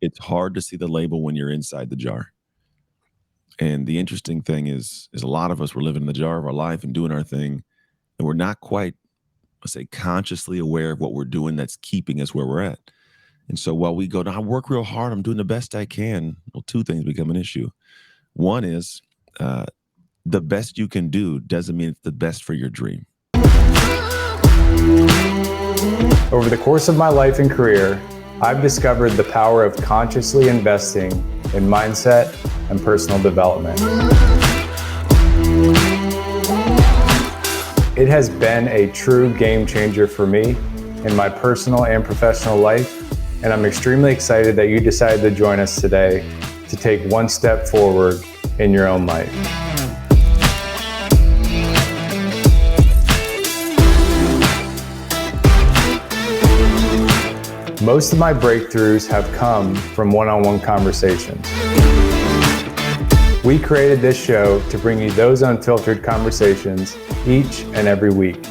it's hard to see the label when you're inside the jar. And the interesting thing is a lot of us we're living in the jar of our life and doing our thing, and we're not quite, let's say, consciously aware of what we're doing that's keeping us where we're at. And so while we go, "No, I work real hard, I'm doing the best I can," well, two things become an issue. One is uh, the best you can do doesn't mean it's the best for your dream. Over the course of my life and career, I've discovered the power of consciously investing in mindset and personal development. It has been a true game changer for me in my personal and professional life, and I'm extremely excited that you decided to join us today to take one step forward in your own life. Most of my breakthroughs have come from one-on-one conversations. We created this show to bring you those unfiltered conversations each and every week.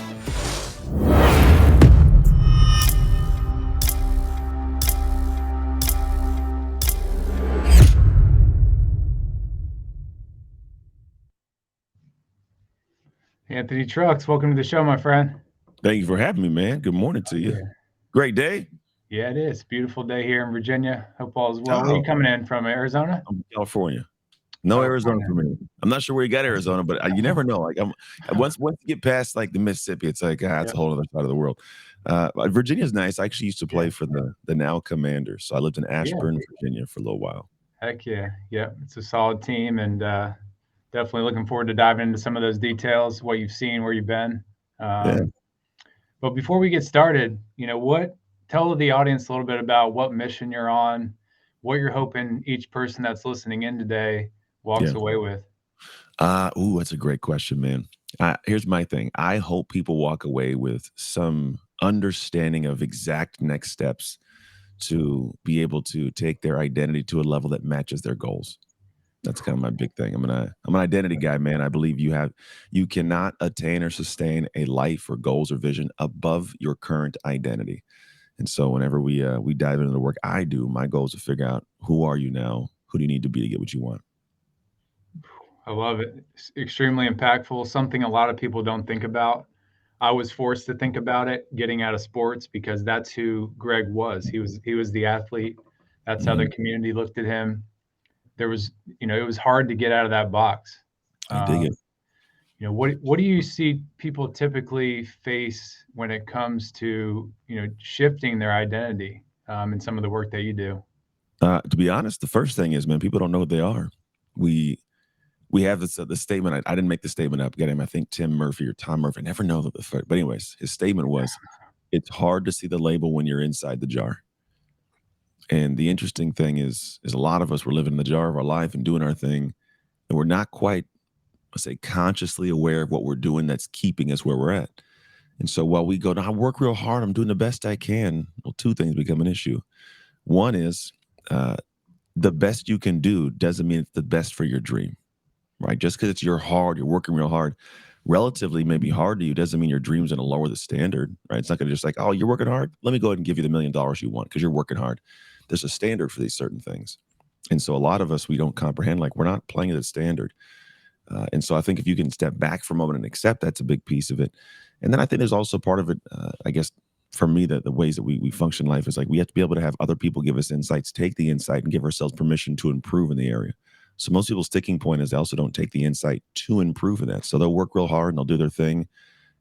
Anthony Trucks, welcome to the show, my friend. Thank you for having me, man. Good morning to you. Yeah. Great day. Yeah, it is. Beautiful day here in Virginia. Hope all is well. Where are Oh, you coming in from? Arizona? I'm in California. No Arizona for me. I'm not sure where you got Arizona, but you never know. Like once you get past like the Mississippi, it's like it's a whole other side of the world. Virginia's nice. I actually used to play for the now Commanders, so I lived in Ashburn, Virginia, for a little while. Heck yeah, yeah. It's a solid team, and definitely looking forward to diving into some of those details, what you've seen, where you've been. But before we get started, tell the audience a little bit about what mission you're on, what you're hoping each person that's listening in today walks away with. That's a great question, man. Here's my thing. I hope people walk away with some understanding of exact next steps to be able to take their identity to a level that matches their goals. That's kind of my big thing. I'm an identity guy, man. I believe you cannot attain or sustain a life or goals or vision above your current identity. And so whenever we dive into the work I do, my goal is to figure out, who are you now? Who do you need to be to get what you want? I love it. It's extremely impactful. Something a lot of people don't think about. I was forced to think about it getting out of sports because that's who Greg was. He was the athlete. That's how the community looked at him. There was, it was hard to get out of that box. I dig it. What do you see people typically face when it comes to, shifting their identity in some of the work that you do? To be honest, the first thing is, man, people don't know what they are. We have this the statement. I didn't make the statement up. Get him? I think Tim Murphy or Tom Murphy. I never know but anyways, his statement was, "It's hard to see the label when you're inside the jar." And the interesting thing is a lot of us we're living in the jar of our life and doing our thing, and we're not quite, let's say, consciously aware of what we're doing that's keeping us where we're at. And so while we go, "No, I work real hard, I'm doing the best I can," well, two things become an issue. One is the best you can do doesn't mean it's the best for your dream. Right? Just because you're working real hard, relatively maybe hard to you, doesn't mean your dream's going to lower the standard, right? It's not going to just like, "Oh, you're working hard, let me go ahead and give you the $1 million you want because you're working hard." There's a standard for these certain things. And so a lot of us, we don't comprehend, like, we're not playing at a standard. And so I think if you can step back for a moment and accept, that's a big piece of it. And then I think there's also part of it, I guess, for me, the ways that we function in life is like we have to be able to have other people give us insights, take the insight and give ourselves permission to improve in the area. So most people's sticking point is they also don't take the insight to improve in that. So they'll work real hard and they'll do their thing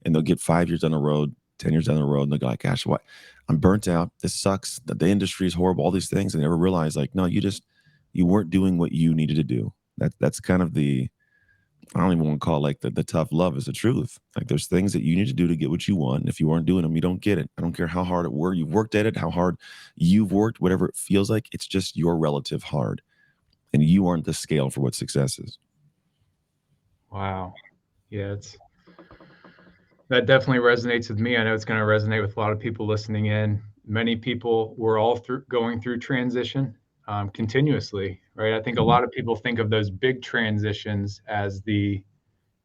and they'll get 5 years down the road, 10 years down the road, and they'll go like, "Gosh, what? I'm burnt out. This sucks. The industry is horrible, all these things." And they never realize, like, no, you weren't doing what you needed to do. That's kind of I don't even want to call it like the tough love is the truth. Like there's things that you need to do to get what you want. And if you aren't doing them, you don't get it. I don't care how hard you've worked at it, how hard you've worked, whatever it feels like, it's just your relative hard. And you aren't the scale for what success is. Wow. Yeah, that definitely resonates with me. I know it's going to resonate with a lot of people listening in. Many people, we're all going through transition continuously, right? I think a lot of people think of those big transitions as the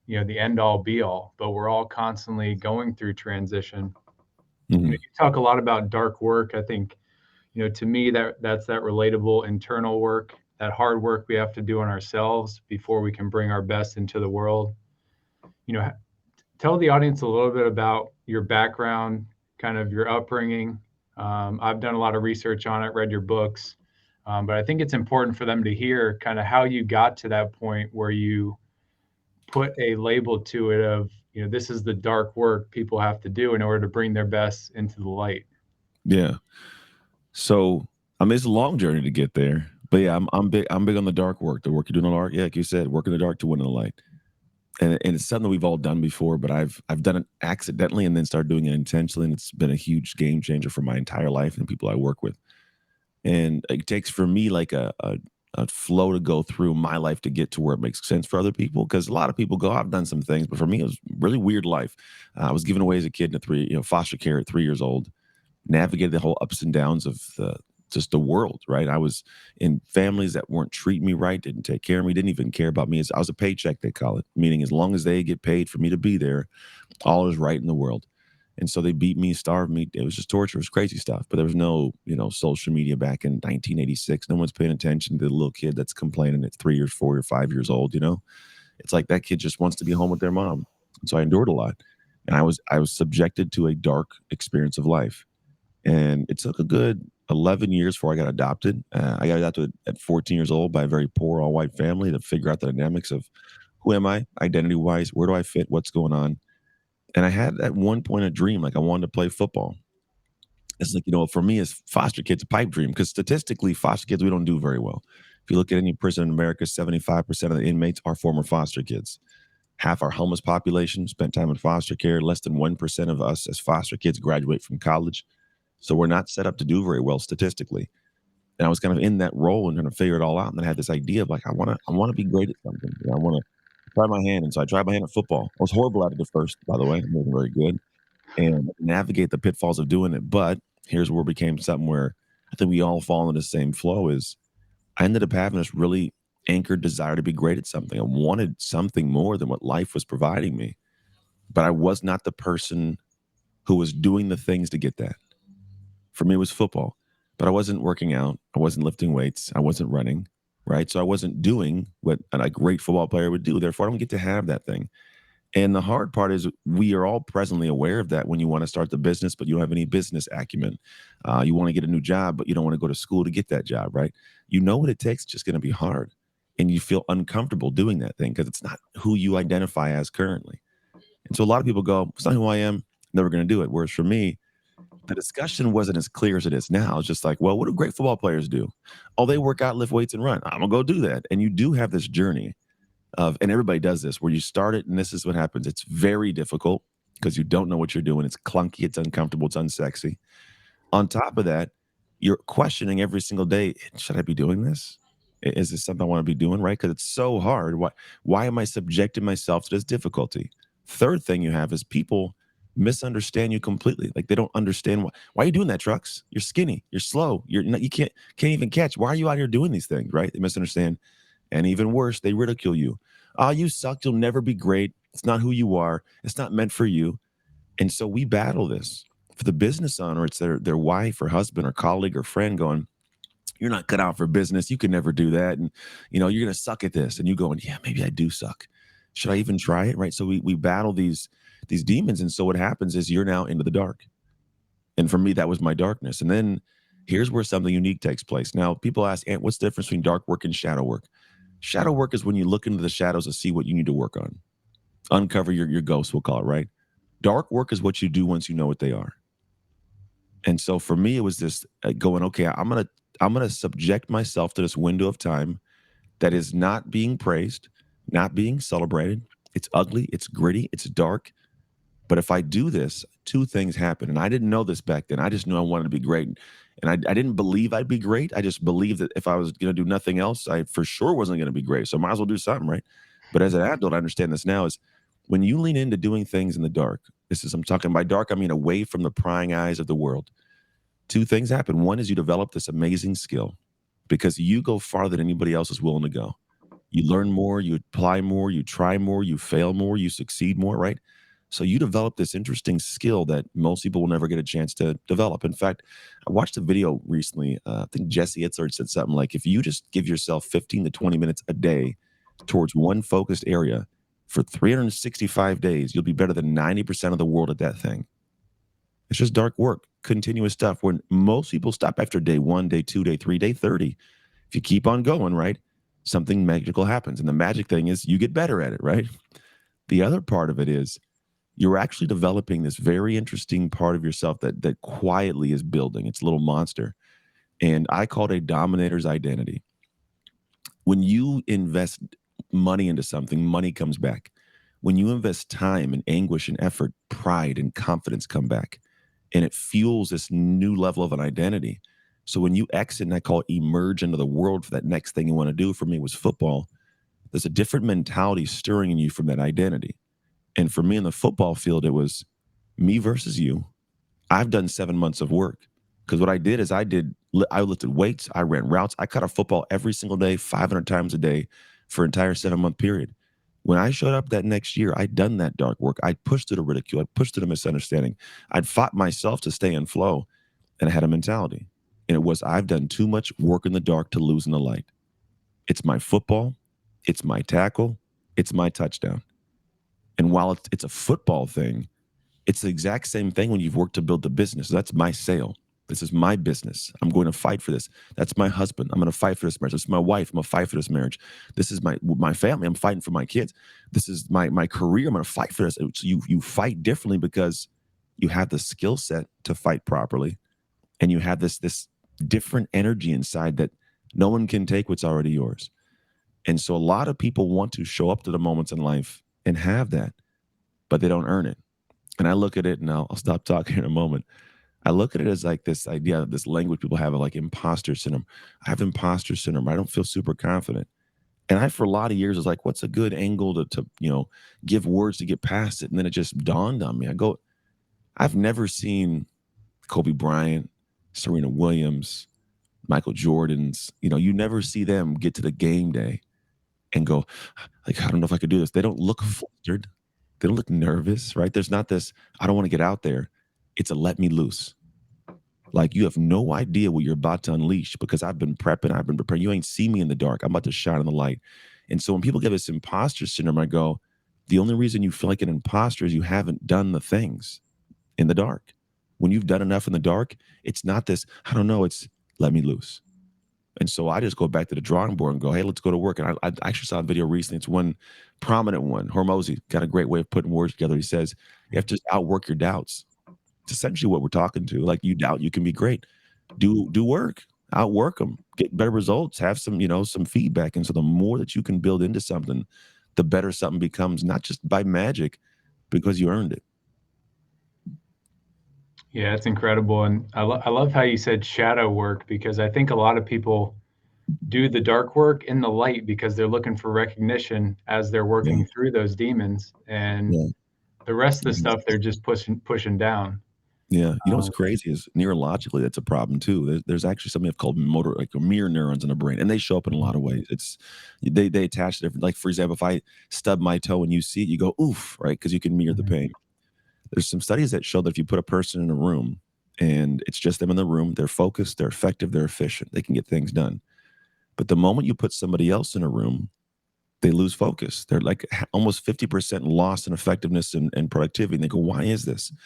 end all be all, but we're all constantly going through transition. You talk a lot about dark work. I think To me, that's that relatable internal work, that hard work we have to do on ourselves before we can bring our best into the world. You know, tell the audience a little bit about your background, kind of your upbringing. I've done a lot of research on it, read your books, but I think it's important for them to hear kind of how you got to that point where you put a label to it of, this is the dark work people have to do in order to bring their best into the light. Yeah. So I mean, it's a long journey to get there. But yeah, I'm big on the dark work, the work you do in the dark. Yeah, like you said, work in the dark to win in the light. And it's something we've all done before, but I've done it accidentally and then started doing it intentionally. And it's been a huge game changer for my entire life and people I work with. And it takes for me like a flow to go through my life to get to where it makes sense for other people. Because a lot of people go, I've done some things, but for me, it was really weird life. I was given away as a kid in foster care at 3 years old, navigated the whole ups and downs of just the world, right? I was in families that weren't treating me right, didn't take care of me, didn't even care about me. I was a paycheck, they call it, meaning as long as they get paid for me to be there, all is right in the world. And so they beat me, starved me. It was just torture. It was crazy stuff. But there was no, social media back in 1986. No one's paying attention to the little kid that's complaining at 3 years, 4 or 5 years old. It's like that kid just wants to be home with their mom. And so I endured a lot. And I was subjected to a dark experience of life. And it took a good 11 years before I got adopted. I got adopted at 14 years old by a very poor all white family to figure out the dynamics of who am I, identity wise, where do I fit, what's going on. And I had at one point a dream, like I wanted to play football. It's like, for me, as foster kids, a pipe dream, because statistically, foster kids, we don't do very well. If you look at any prison in America, 75% of the inmates are former foster kids. Half our homeless population spent time in foster care. Less than 1% of us as foster kids graduate from college. So we're not set up to do very well statistically. And I was kind of in that role and trying to figure it all out. And then I had this idea of like, I want to be great at something. I want to try my hand. And so I tried my hand at football. I was horrible at it at first, by the way. I wasn't very good and navigate the pitfalls of doing it. But here's where it became something where I think we all fall into the same flow is I ended up having this really anchored desire to be great at something. I wanted something more than what life was providing me, but I was not the person who was doing the things to get that. For me, it was football, but I wasn't working out. I wasn't lifting weights. I wasn't running, right? So I wasn't doing what a great football player would do. Therefore, I don't get to have that thing. And the hard part is we are all presently aware of that when you want to start the business, but you don't have any business acumen. You want to get a new job, but you don't want to go to school to get that job, right? You know what it takes, it's just going to be hard. And you feel uncomfortable doing that thing because it's not who you identify as currently. And so a lot of people go, it's not who I am, never going to do it. Whereas for me, the discussion wasn't as clear as it is now. It's just like, well, what do great football players do? Oh, they work out, lift weights, and run. I'm going to go do that. And you do have this journey and everybody does this, where you start it and this is what happens. It's very difficult because you don't know what you're doing. It's clunky, it's uncomfortable, it's unsexy. On top of that, you're questioning every single day, should I be doing this? Is this something I want to be doing, right? Because it's so hard. Why am I subjecting myself to this difficulty? Third thing you have is people misunderstand you completely. Like they don't understand why are you doing that, Trucks? You're skinny, you're slow, you're not, you can't even catch. Why are you out here doing these things, right? They misunderstand. And even worse, they ridicule you. Oh, you suck. You'll never be great. It's not who you are. It's not meant for you. And so we battle this. For the business owner, it's their wife or husband or colleague or friend going, you're not cut out for business. You can never do that. And, you're going to suck at this. And you going, yeah, maybe I do suck. Should I even try it? Right. So we battle these demons. And so what happens is you're now into the dark. And for me, that was my darkness. And then here's where something unique takes place. Now, people ask, Ant, what's the difference between dark work and shadow work? Shadow work is when you look into the shadows to see what you need to work on. Uncover your ghosts, we'll call it, right? Dark work is what you do once you know what they are. And so for me, it was this going, okay, I'm gonna subject myself to this window of time that is not being praised, not being celebrated. It's ugly, it's gritty, it's dark. But if I do this, two things happen. And I didn't know this back then. I just knew I wanted to be great. And I didn't believe I'd be great. I just believed that if I was going to do nothing else, I for sure wasn't going to be great. So I might as well do something, right? But as an adult, I understand this now is when you lean into doing things in the dark, I'm talking by dark, I mean away from the prying eyes of the world. Two things happen. One is you develop this amazing skill because you go farther than anybody else is willing to go. You learn more, you apply more, you try more, you fail more, you succeed more, right? So you develop this interesting skill that most people will never get a chance to develop. In fact, I watched a video recently. I think Jesse Itzler said something like, if you just give yourself 15 to 20 minutes a day towards one focused area for 365 days, you'll be better than 90% of the world at that thing. It's just dark work, continuous stuff. When most people stop after day one, day two, day three, day 30, if you keep on going, right, something magical happens. And the magic thing is you get better at it, right? The other part of it is you're actually developing this very interesting part of yourself that quietly is building. It's a little monster. And I call it a dominator's identity. When you invest money into something, money comes back. When you invest time and anguish and effort, pride and confidence come back. And it fuels this new level of an identity. So when you exit, and I call it emerge into the world for that next thing you want to do, for me was football, there's a different mentality stirring in you from that identity. And for me in the football field, it was me versus you. I've done 7 months of work because what I did is I lifted weights, I ran routes, I caught a football every single day, 500 times a day for an entire 7 month period. When I showed up that next year, I'd done that dark work. I'd pushed through the ridicule. I'd pushed through the misunderstanding. I'd fought myself to stay in flow, and I had a mentality. And it was, I've done too much work in the dark to lose in the light. It's my football, it's my tackle, it's my touchdown. And while it's a football thing, it's the exact same thing when you've worked to build the business. That's my sale. This is my business. I'm going to fight for this. That's my husband. I'm going to fight for this marriage. This is my wife. I'm going to fight for this marriage. This is my family. I'm fighting for my kids. This is my career. I'm going to fight for this. So you fight differently because you have the skill set to fight properly, and you have this different energy inside that no one can take what's already yours. And so a lot of people want to show up to the moments in life and have that, but they don't earn it. And I look at it, and I'll stop talking in a moment. I look at it as like this idea, this language people have of like imposter syndrome. I have imposter syndrome. I don't feel super confident. And I, for a lot of years, was like, what's a good angle to give words to get past it? And then it just dawned on me. I've never seen Kobe Bryant, Serena Williams, Michael Jordan's, you never see them get to the game day and go, like, I don't know if I could do this. They don't look flustered. They don't look nervous, right? There's not this, I don't want to get out there. It's a let me loose. Like, you have no idea what you're about to unleash because I've been prepping, I've been preparing. You ain't see me in the dark. I'm about to shine in the light. And so when people get this imposter syndrome, I go, the only reason you feel like an imposter is you haven't done the things in the dark. When you've done enough in the dark, it's not this, I don't know, it's let me loose. And so I just go back to the drawing board and go, hey, let's go to work. And I actually saw a video recently. It's one prominent one. Hormozy got a great way of putting words together. He says, you have to just outwork your doubts. It's essentially what we're talking to. Like, you doubt you can be great. Do work, outwork them, get better results, have some feedback. And so the more that you can build into something, the better something becomes, not just by magic, because you earned it. Yeah, it's incredible. And I love how you said shadow work, because I think a lot of people do the dark work in the light because they're looking for recognition as they're Yeah. working through those demons. And Yeah. the rest of the Mhm. stuff they're just pushing down. Yeah. You know what's Um, crazy is neurologically, that's a problem too. There's actually something called motor, like mirror neurons in the brain, and they show up in a lot of ways. They attach different, like, for example, if I stub my toe and you see it, you go, oof, right? Because you can mirror the mhm. pain. There's some studies that show that if you put a person in a room and it's just them in the room, they're focused, they're effective, they're efficient, they can get things done. But the moment you put somebody else in a room, they lose focus. They're like almost 50% lost in effectiveness and productivity. And they go, why is this? And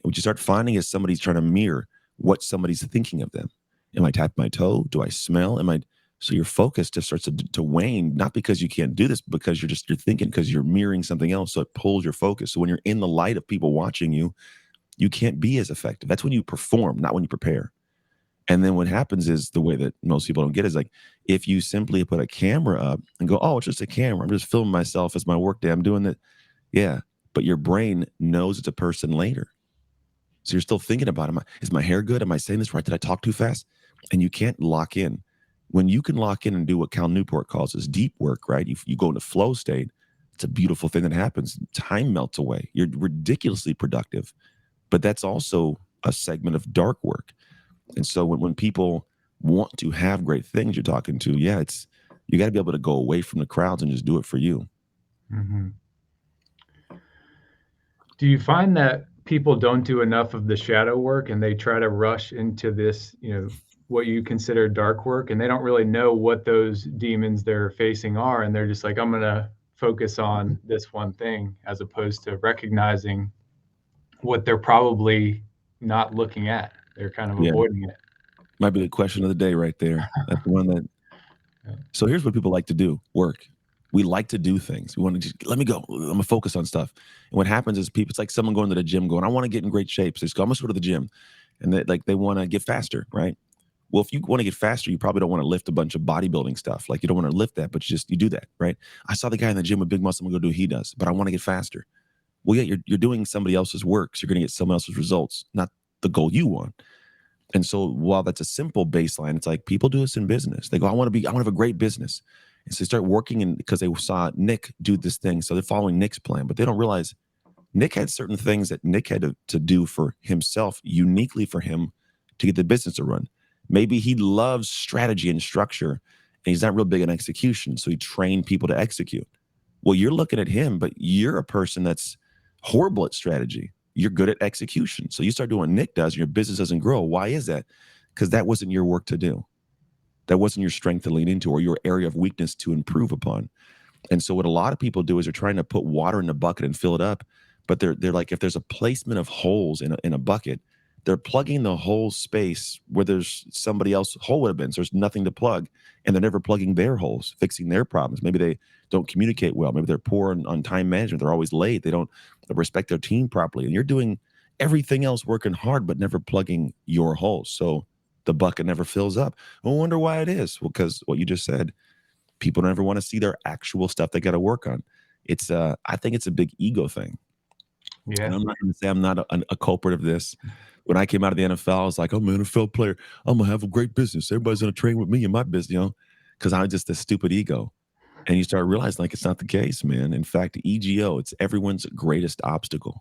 what you start finding is somebody's trying to mirror what somebody's thinking of them. Am I tapping my toe? Do I smell? So your focus just starts to wane, not because you can't do this, but because you're thinking, because you're mirroring something else. So it pulls your focus. So when you're in the light of people watching you, you can't be as effective. That's when you perform, not when you prepare. And then what happens is, the way that most people don't get is, like, if you simply put a camera up and go, oh, it's just a camera. I'm just filming myself as my work day. I'm doing that. Yeah. But your brain knows it's a person later. So you're still thinking about, is my hair good? Am I saying this right? Did I talk too fast? And you can't lock in. When you can lock in and do what Cal Newport calls as deep work, right? You go into flow state. It's a beautiful thing that happens. Time melts away. You're ridiculously productive. But that's also a segment of dark work. And so when people want to have great things, you're talking to, yeah, you got to be able to go away from the crowds and just do it for you. Mhm. Do you find that people don't do enough of the shadow work and they try to rush into this, what you consider dark work, and they don't really know what those demons they're facing are, and they're just like, I'm going to focus on this one thing, as opposed to recognizing what they're probably not looking at. They're kind of Yeah, avoiding it. might be the question of the day right there. That's the one that. Yeah. So here's what people like to do: work. We like to do things. We want to just let me go. I'm gonna focus on stuff. And what happens is people. It's like someone going to the gym, going, "I want to get in great shape." So they just go, "I'm gonna go to the gym," and they want to get faster, right? Well, if you want to get faster, you probably don't want to lift a bunch of bodybuilding stuff. Like you don't want to lift that, but you do that, right? I saw the guy in the gym with big muscle. I'm gonna go do what he does, but I want to get faster. Well, yeah, you're doing somebody else's work, so you're gonna get someone else's results, not the goal you want. And so while that's a simple baseline, it's like people do this in business. They go, I want to have a great business. And so they start working in because they saw Nick do this thing. So they're following Nick's plan, but they don't realize Nick had certain things that Nick had to do for himself, uniquely for him to get the business to run. Maybe he loves strategy and structure and he's not real big on execution. So he trained people to execute. Well, you're looking at him, but you're a person that's horrible at strategy. You're good at execution. So you start doing what Nick does and your business doesn't grow. Why is that? Because that wasn't your work to do. That wasn't your strength to lean into or your area of weakness to improve upon. And so what a lot of people do is they're trying to put water in a bucket and fill it up, but they're like if there's a placement of holes in a bucket, they're plugging the whole space where there's somebody else hole would have been. So there's nothing to plug, and they're never plugging their holes, fixing their problems. Maybe they don't communicate well. Maybe they're poor on time management. They're always late. They don't respect their team properly, and you're doing everything else, working hard, but never plugging your holes. So the bucket never fills up. I wonder why it is. Well, because what you just said, people don't ever want to see their actual stuff they got to work on. It's I think it's a big ego thing. And Yeah. I'm not going to say I'm not a culprit of this. When I came out of the NFL, I was like, I'm an NFL player. I'm gonna have a great business. Everybody's gonna train with me in my business, because I'm just a stupid ego. And you start realizing like it's not the case, man. In fact, ego, it's everyone's greatest obstacle.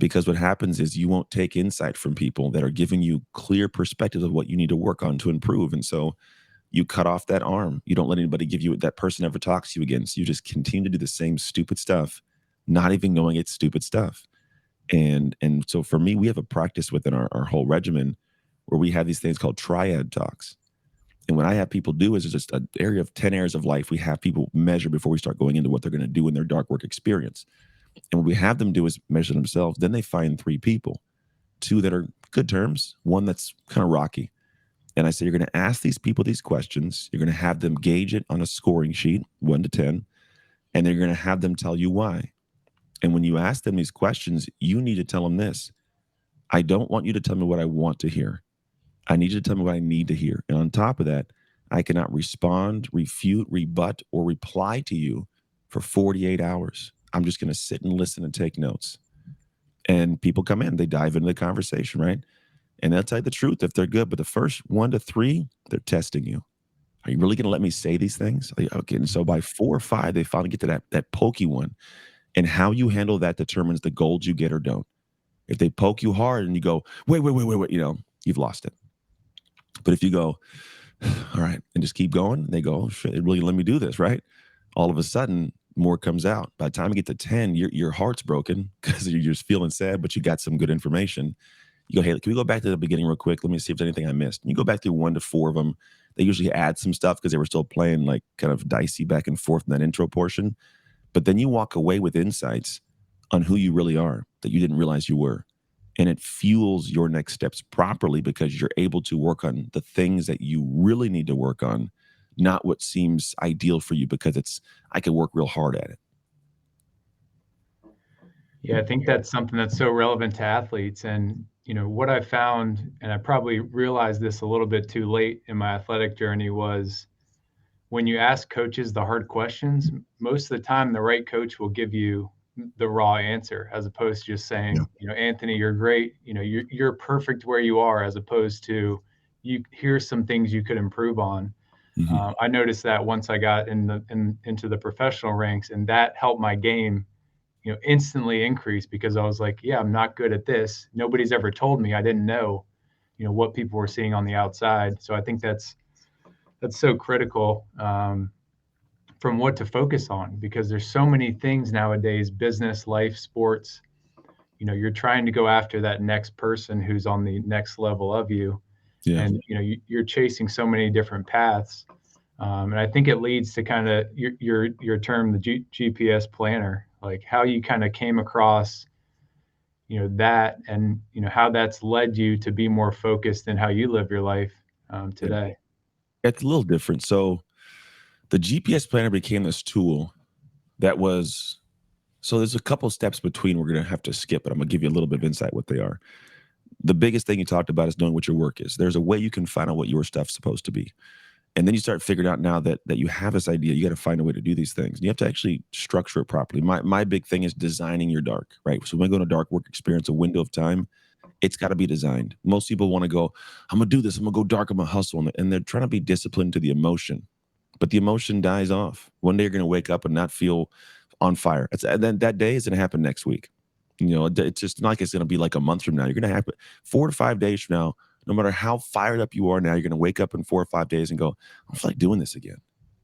Because what happens is you won't take insight from people that are giving you clear perspectives of what you need to work on to improve. And so you cut off that arm. You don't let anybody give you that person ever talks to you again. So you just continue to do the same stupid stuff, not even knowing it's stupid stuff. And so for me, we have a practice within our whole regimen where we have these things called triad talks. And what I have people do is just an area of 10 areas of life we have people measure before we start going into what they're going to do in their dark work experience. And what we have them do is measure themselves. Then they find three people, two that are good terms, one that's kind of rocky. And I say, you're going to ask these people these questions. You're going to have them gauge it on a scoring sheet, 1 to 10, and they're going to have them tell you why. And when you ask them these questions, you need to tell them this. I don't want you to tell me what I want to hear. I need you to tell me what I need to hear. And on top of that, I cannot respond, refute, rebut, or reply to you for 48 hours. I'm just going to sit and listen and take notes. And people come in, they dive into the conversation, right? And they'll tell you the truth if they're good. But the first 1 to 3, they're testing you. Are you really going to let me say these things? Okay. And so by 4 or 5, they finally get to that pokey one. And how you handle that determines the gold you get or don't. If they poke you hard and you go, wait, you've lost it. But if you go, all right, and just keep going, and they go, oh, shit, it really let me do this, right? All of a sudden, more comes out. By the time you get to 10, your heart's broken because you're just feeling sad, but you got some good information. You go, hey, can we go back to the beginning real quick? Let me see if there's anything I missed. And you go back through 1 to 4 of them. They usually add some stuff because they were still playing like kind of dicey back and forth in that intro portion. But then you walk away with insights on who you really are that you didn't realize you were. And it fuels your next steps properly because you're able to work on the things that you really need to work on, not what seems ideal for you because I can work real hard at it. Yeah, I think that's something that's so relevant to athletes. And, what I found, and I probably realized this a little bit too late in my athletic journey, was when you ask coaches the hard questions, most of the time the right coach will give you the raw answer, as opposed to just Yeah. saying, Anthony, you're great. You're perfect where you are, as opposed to here's some things you could improve on. Mhm. I noticed that once I got into the professional ranks, and that helped my game, instantly increase, because I was like, yeah, I'm not good at this. Nobody's ever told me. I didn't know, what people were seeing on the outside. So I think that's so critical, from what to focus on, because there's so many things nowadays, business, life, sports, you're trying to go after that next person who's on the next level of you, Yeah. and you're chasing so many different paths. And I think it leads to kind of your term, the GPS planner, like how you kind of came across, that, and how that's led you to be more focused in how you live your life Yeah. today. It's a little different. So the GPS planner became this tool that was so there's a couple steps between we're gonna have to skip, but I'm gonna give you a little bit of insight what they are. The biggest thing you talked about is knowing what your work is. There's a way you can find out what your stuff's supposed to be. And then you start figuring out now that you have this idea, you got to find a way to do these things. You have to actually structure it properly. My big thing is designing your dark, right? So when I go to dark work experience, a window of time, it's got to be designed. Most people want to go, I'm gonna do this, I'm gonna go dark, I'm gonna hustle, and they're trying to be disciplined to the emotion, but the emotion dies off. One day you're gonna wake up and not feel on fire. And then that day is gonna happen next week. It's just not like it's gonna be like a month from now. You're gonna happen 4 to 5 days from now. No matter how fired up you are now, you're gonna wake up in 4 or 5 days and go, I don't feel like doing this again.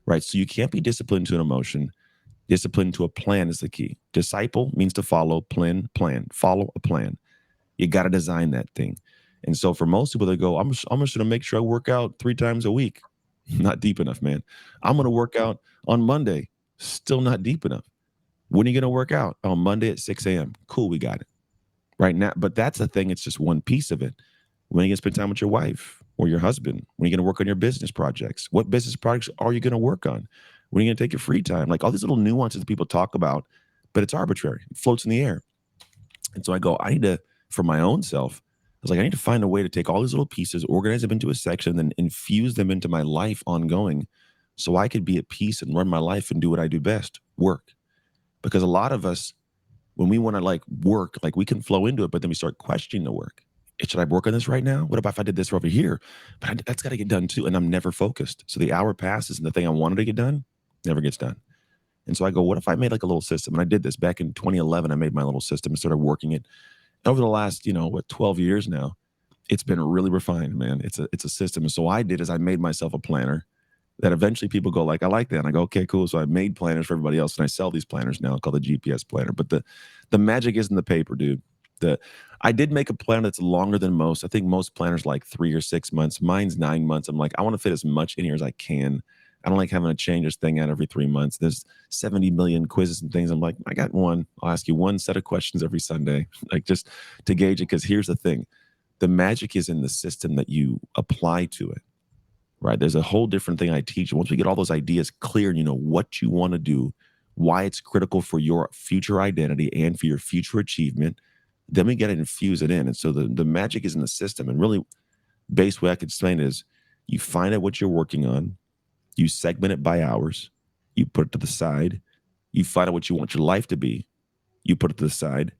Right. So you can't be disciplined to an emotion. Discipline to a plan is the key. Disciple means to follow, plan, follow a plan. You got to design that thing. And so for most people, they go, I'm just going to make sure I work out 3 times a week. Not deep enough, man. I'm going to work out on Monday. Still not deep enough. When are you going to work out? On Monday at 6 a.m. Cool, we got it. Right now. But that's the thing. It's just one piece of it. When are you going to spend time with your wife or your husband? When are you going to work on your business projects? What business projects are you going to work on? When are you going to take your free time? Like all these little nuances that people talk about, but it's arbitrary. It floats in the air. And so I go, I need to, for my own self, I was like, I need to find a way to take all these little pieces, organize them into a section, then infuse them into my life ongoing so I could be at peace and run my life and do what I do best, work. Because a lot of us, when we want to like work, like we can flow into it, but then we start questioning the work. Should I work on this right now? What about if I did this over here? But that's got to get done too. And I'm never focused. So the hour passes and the thing I wanted to get done never gets done. And so I go, what if I made like a little system? And I did this back in 2011. I made my little system and started working it. Over the last, 12 years now, it's been really refined, man. It's a system. And so I did is I made myself a planner that eventually people go like, I like that. And I go, okay, cool. So I made planners for everybody else. And I sell these planners now called the GPS planner. But the magic isn't the paper, dude. I did make a planner that's longer than most. I think most planners like 3 or 6 months. Mine's 9 months. I'm like, I want to fit as much in here as I can. I don't like having to change this thing out every 3 months. There's 70 million quizzes and things. I'm like, I got one. I'll ask you one set of questions every Sunday, like just to gauge it. Because here's the thing. The magic is in the system that you apply to it, right? There's a whole different thing I teach. Once we get all those ideas clear and you know what you want to do, why it's critical for your future identity and for your future achievement, then we got to infuse it in. And so the magic is in the system. And really, base way I could explain it is you find out what you're working on, you segment it by hours, you put it to the side, you find out what you want your life to be, you put it to the side,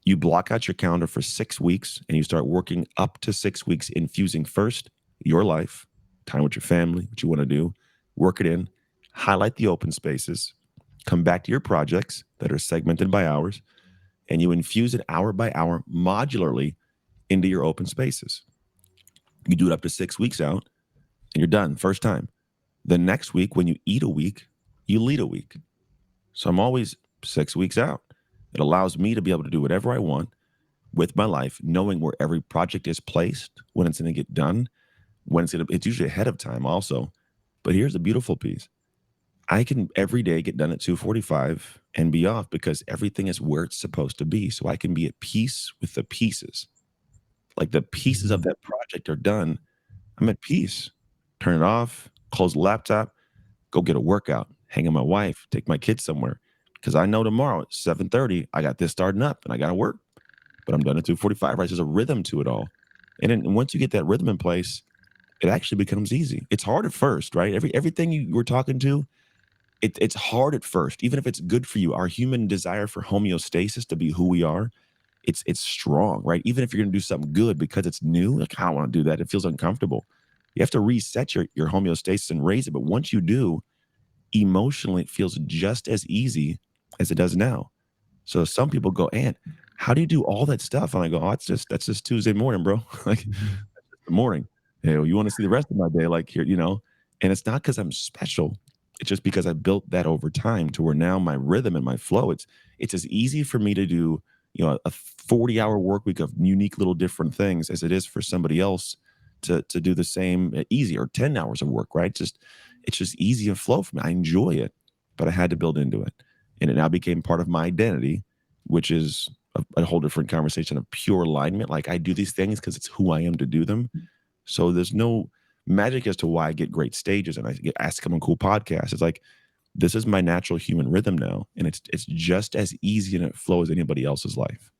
you block out your calendar for 6 weeks, and you start working up to 6 weeks, infusing first your life, time with your family, what you want to do, work it in, highlight the open spaces, come back to your projects that are segmented by hours, and you infuse it hour by hour modularly into your open spaces. You do it up to 6 weeks out, and you're done first time. The next week, when you eat a week, you lead a week. So I'm always 6 weeks out. It allows me to be able to do whatever I want with my life, knowing where every project is placed, when it's going to get done, it's usually ahead of time also. But here's the beautiful piece. I can every day get done at 2:45 and be off because everything is where it's supposed to be. So I can be at peace with the pieces. Like the pieces of that project are done. I'm at peace. Turn it off, close the laptop, go get a workout, hang on my wife, take my kids somewhere. Because I know tomorrow at 7:30, I got this starting up and I got to work. But I'm done at 2:45, right? There's a rhythm to it all. And then once you get that rhythm in place, it actually becomes easy. It's hard at first, right? Everything you were talking to, it's hard at first, even if it's good for you. Our human desire for homeostasis to be who we are, it's strong, right? Even if you're going to do something good because it's new, like I don't want to do that. It feels uncomfortable. You have to reset your homeostasis and raise it. But once you do, emotionally, it feels just as easy as it does now. So some people go, Ant, how do you do all that stuff? And I go, oh, that's just Tuesday morning, bro. Like the morning. Hey, well, you want to see the rest of my day, like here. And it's not because I'm special. It's just because I built that over time to where now my rhythm and my flow, it's as easy for me to do, a 40-hour work week of unique little different things as it is for somebody else to do the same easy, or 10 hours of work, right? It's just easy and flow for me. I enjoy it, but I had to build into it. And it now became part of my identity, which is a whole different conversation of pure alignment. Like, I do these things because it's who I am to do them. So there's no magic as to why I get great stages and I get asked to come on cool podcasts. It's like, this is my natural human rhythm now. And it's just as easy and it flows as anybody else's life.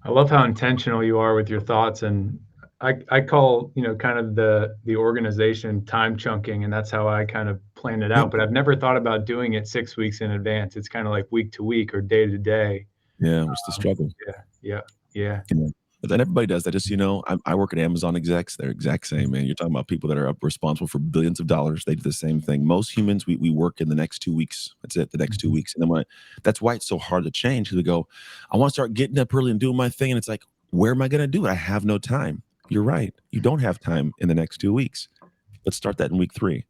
I love how intentional you are with your thoughts, and I call, kind of the organization time chunking, and that's how I kind of plan it Yep. out. But I've never thought about doing it 6 weeks in advance. It's kind of like week to week or day to day. Yeah, what's the struggle? Yeah, yeah, yeah. Yeah. But then everybody does that. Just, I work at Amazon execs. They're exact same, man. You're talking about people that are up responsible for billions of dollars. They do the same thing. Most humans, we work in the next 2 weeks. That's it, the next 2 weeks. And then that's why it's so hard to change. Because we go, I want to start getting up early and doing my thing. And it's like, where am I going to do it? I have no time. You're right. You don't have time in the next 2 weeks. Let's start that in week 3.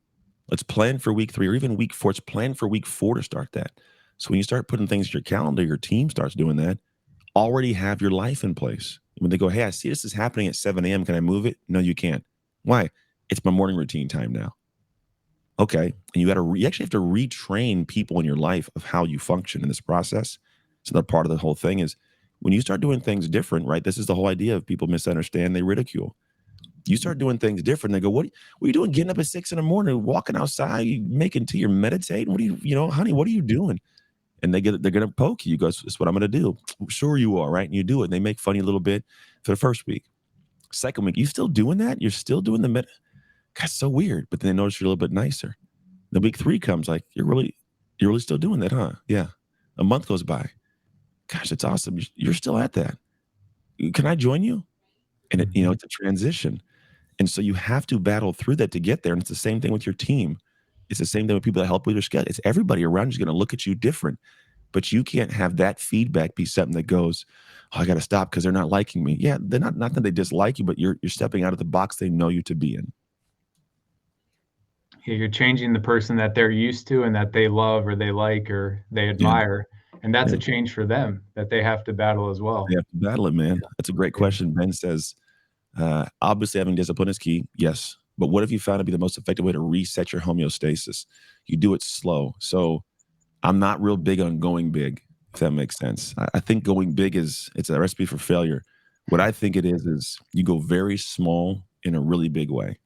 Let's plan for week 3 or even week 4. Let's plan for week 4 to start that. So when you start putting things in your calendar, your team starts doing that. Already have your life in place. When they go, hey, I see this is happening at 7 a.m. Can I move it? No, you can't. Why? It's my morning routine time now. Okay. And you actually have to retrain people in your life of how you function in this process. So that part of the whole thing is when you start doing things different, right? This is the whole idea of people misunderstand, they ridicule. You start doing things different. They go, what are you doing getting up at 6 in the morning, walking outside, you making tea, you're meditating? What are you, honey, what are you doing? And they're gonna poke you. You go, it's what I'm gonna do. Sure you are, right? And you do it. And they make fun of you a little bit for the first week. Second week, you still doing that? You're still doing That's so weird. But then they notice you're a little bit nicer. The week 3 comes, like, you're really still doing that, huh? Yeah. A month goes by. Gosh, it's awesome. You're still at that. Can I join you? And it's a transition. And so you have to battle through that to get there. And it's the same thing with your team. It's the same thing with people that help with your schedule. It's everybody around you is going to look at you different, but you can't have that feedback be something that goes, oh, I got to stop because they're not liking me. Yeah, they're not that they dislike you, but you're stepping out of the box they know you to be in. Yeah, you're changing the person that they're used to and that they love or they like or they Yeah, admire. And that's yeah. a change for them that they have to battle as well. They have to battle it, man. That's a great Yeah. question. Ben says, obviously having discipline is key. Yes. But what have you found to be the most effective way to reset your homeostasis? You do it slow. So I'm not real big on going big, if that makes sense. I think going big it's a recipe for failure. What I think it is you go very small in a really big way.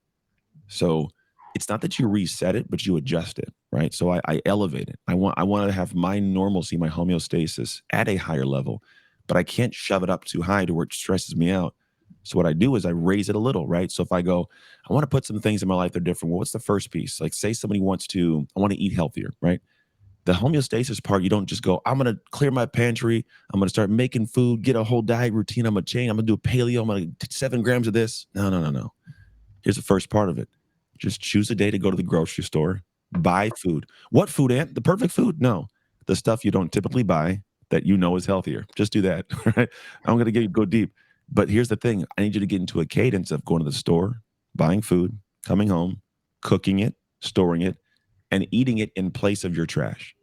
So it's not that you reset it, but you adjust it, right? So I elevate it. I want to have my normalcy, my homeostasis at a higher level, but I can't shove it up too high to where it stresses me out. So what I do is I raise it a little, right? So if I go, I want to put some things in my life that are different. Well, what's the first piece? Like, say somebody I want to eat healthier, right? The homeostasis part, you don't just go, I'm going to clear my pantry. I'm going to start making food, get a whole diet routine. I'm going to change. I'm going to do paleo. I'm going to 7 grams of this. No. Here's the first part of it. Just choose a day to go to the grocery store, buy food. What food, Ant? The perfect food? No. The stuff you don't typically buy that you know is healthier. Just do that, right? I'm going to go deep. But here's the thing. I need you to get into a cadence of going to the store, buying food, coming home, cooking it, storing it, and eating it in place of your trash,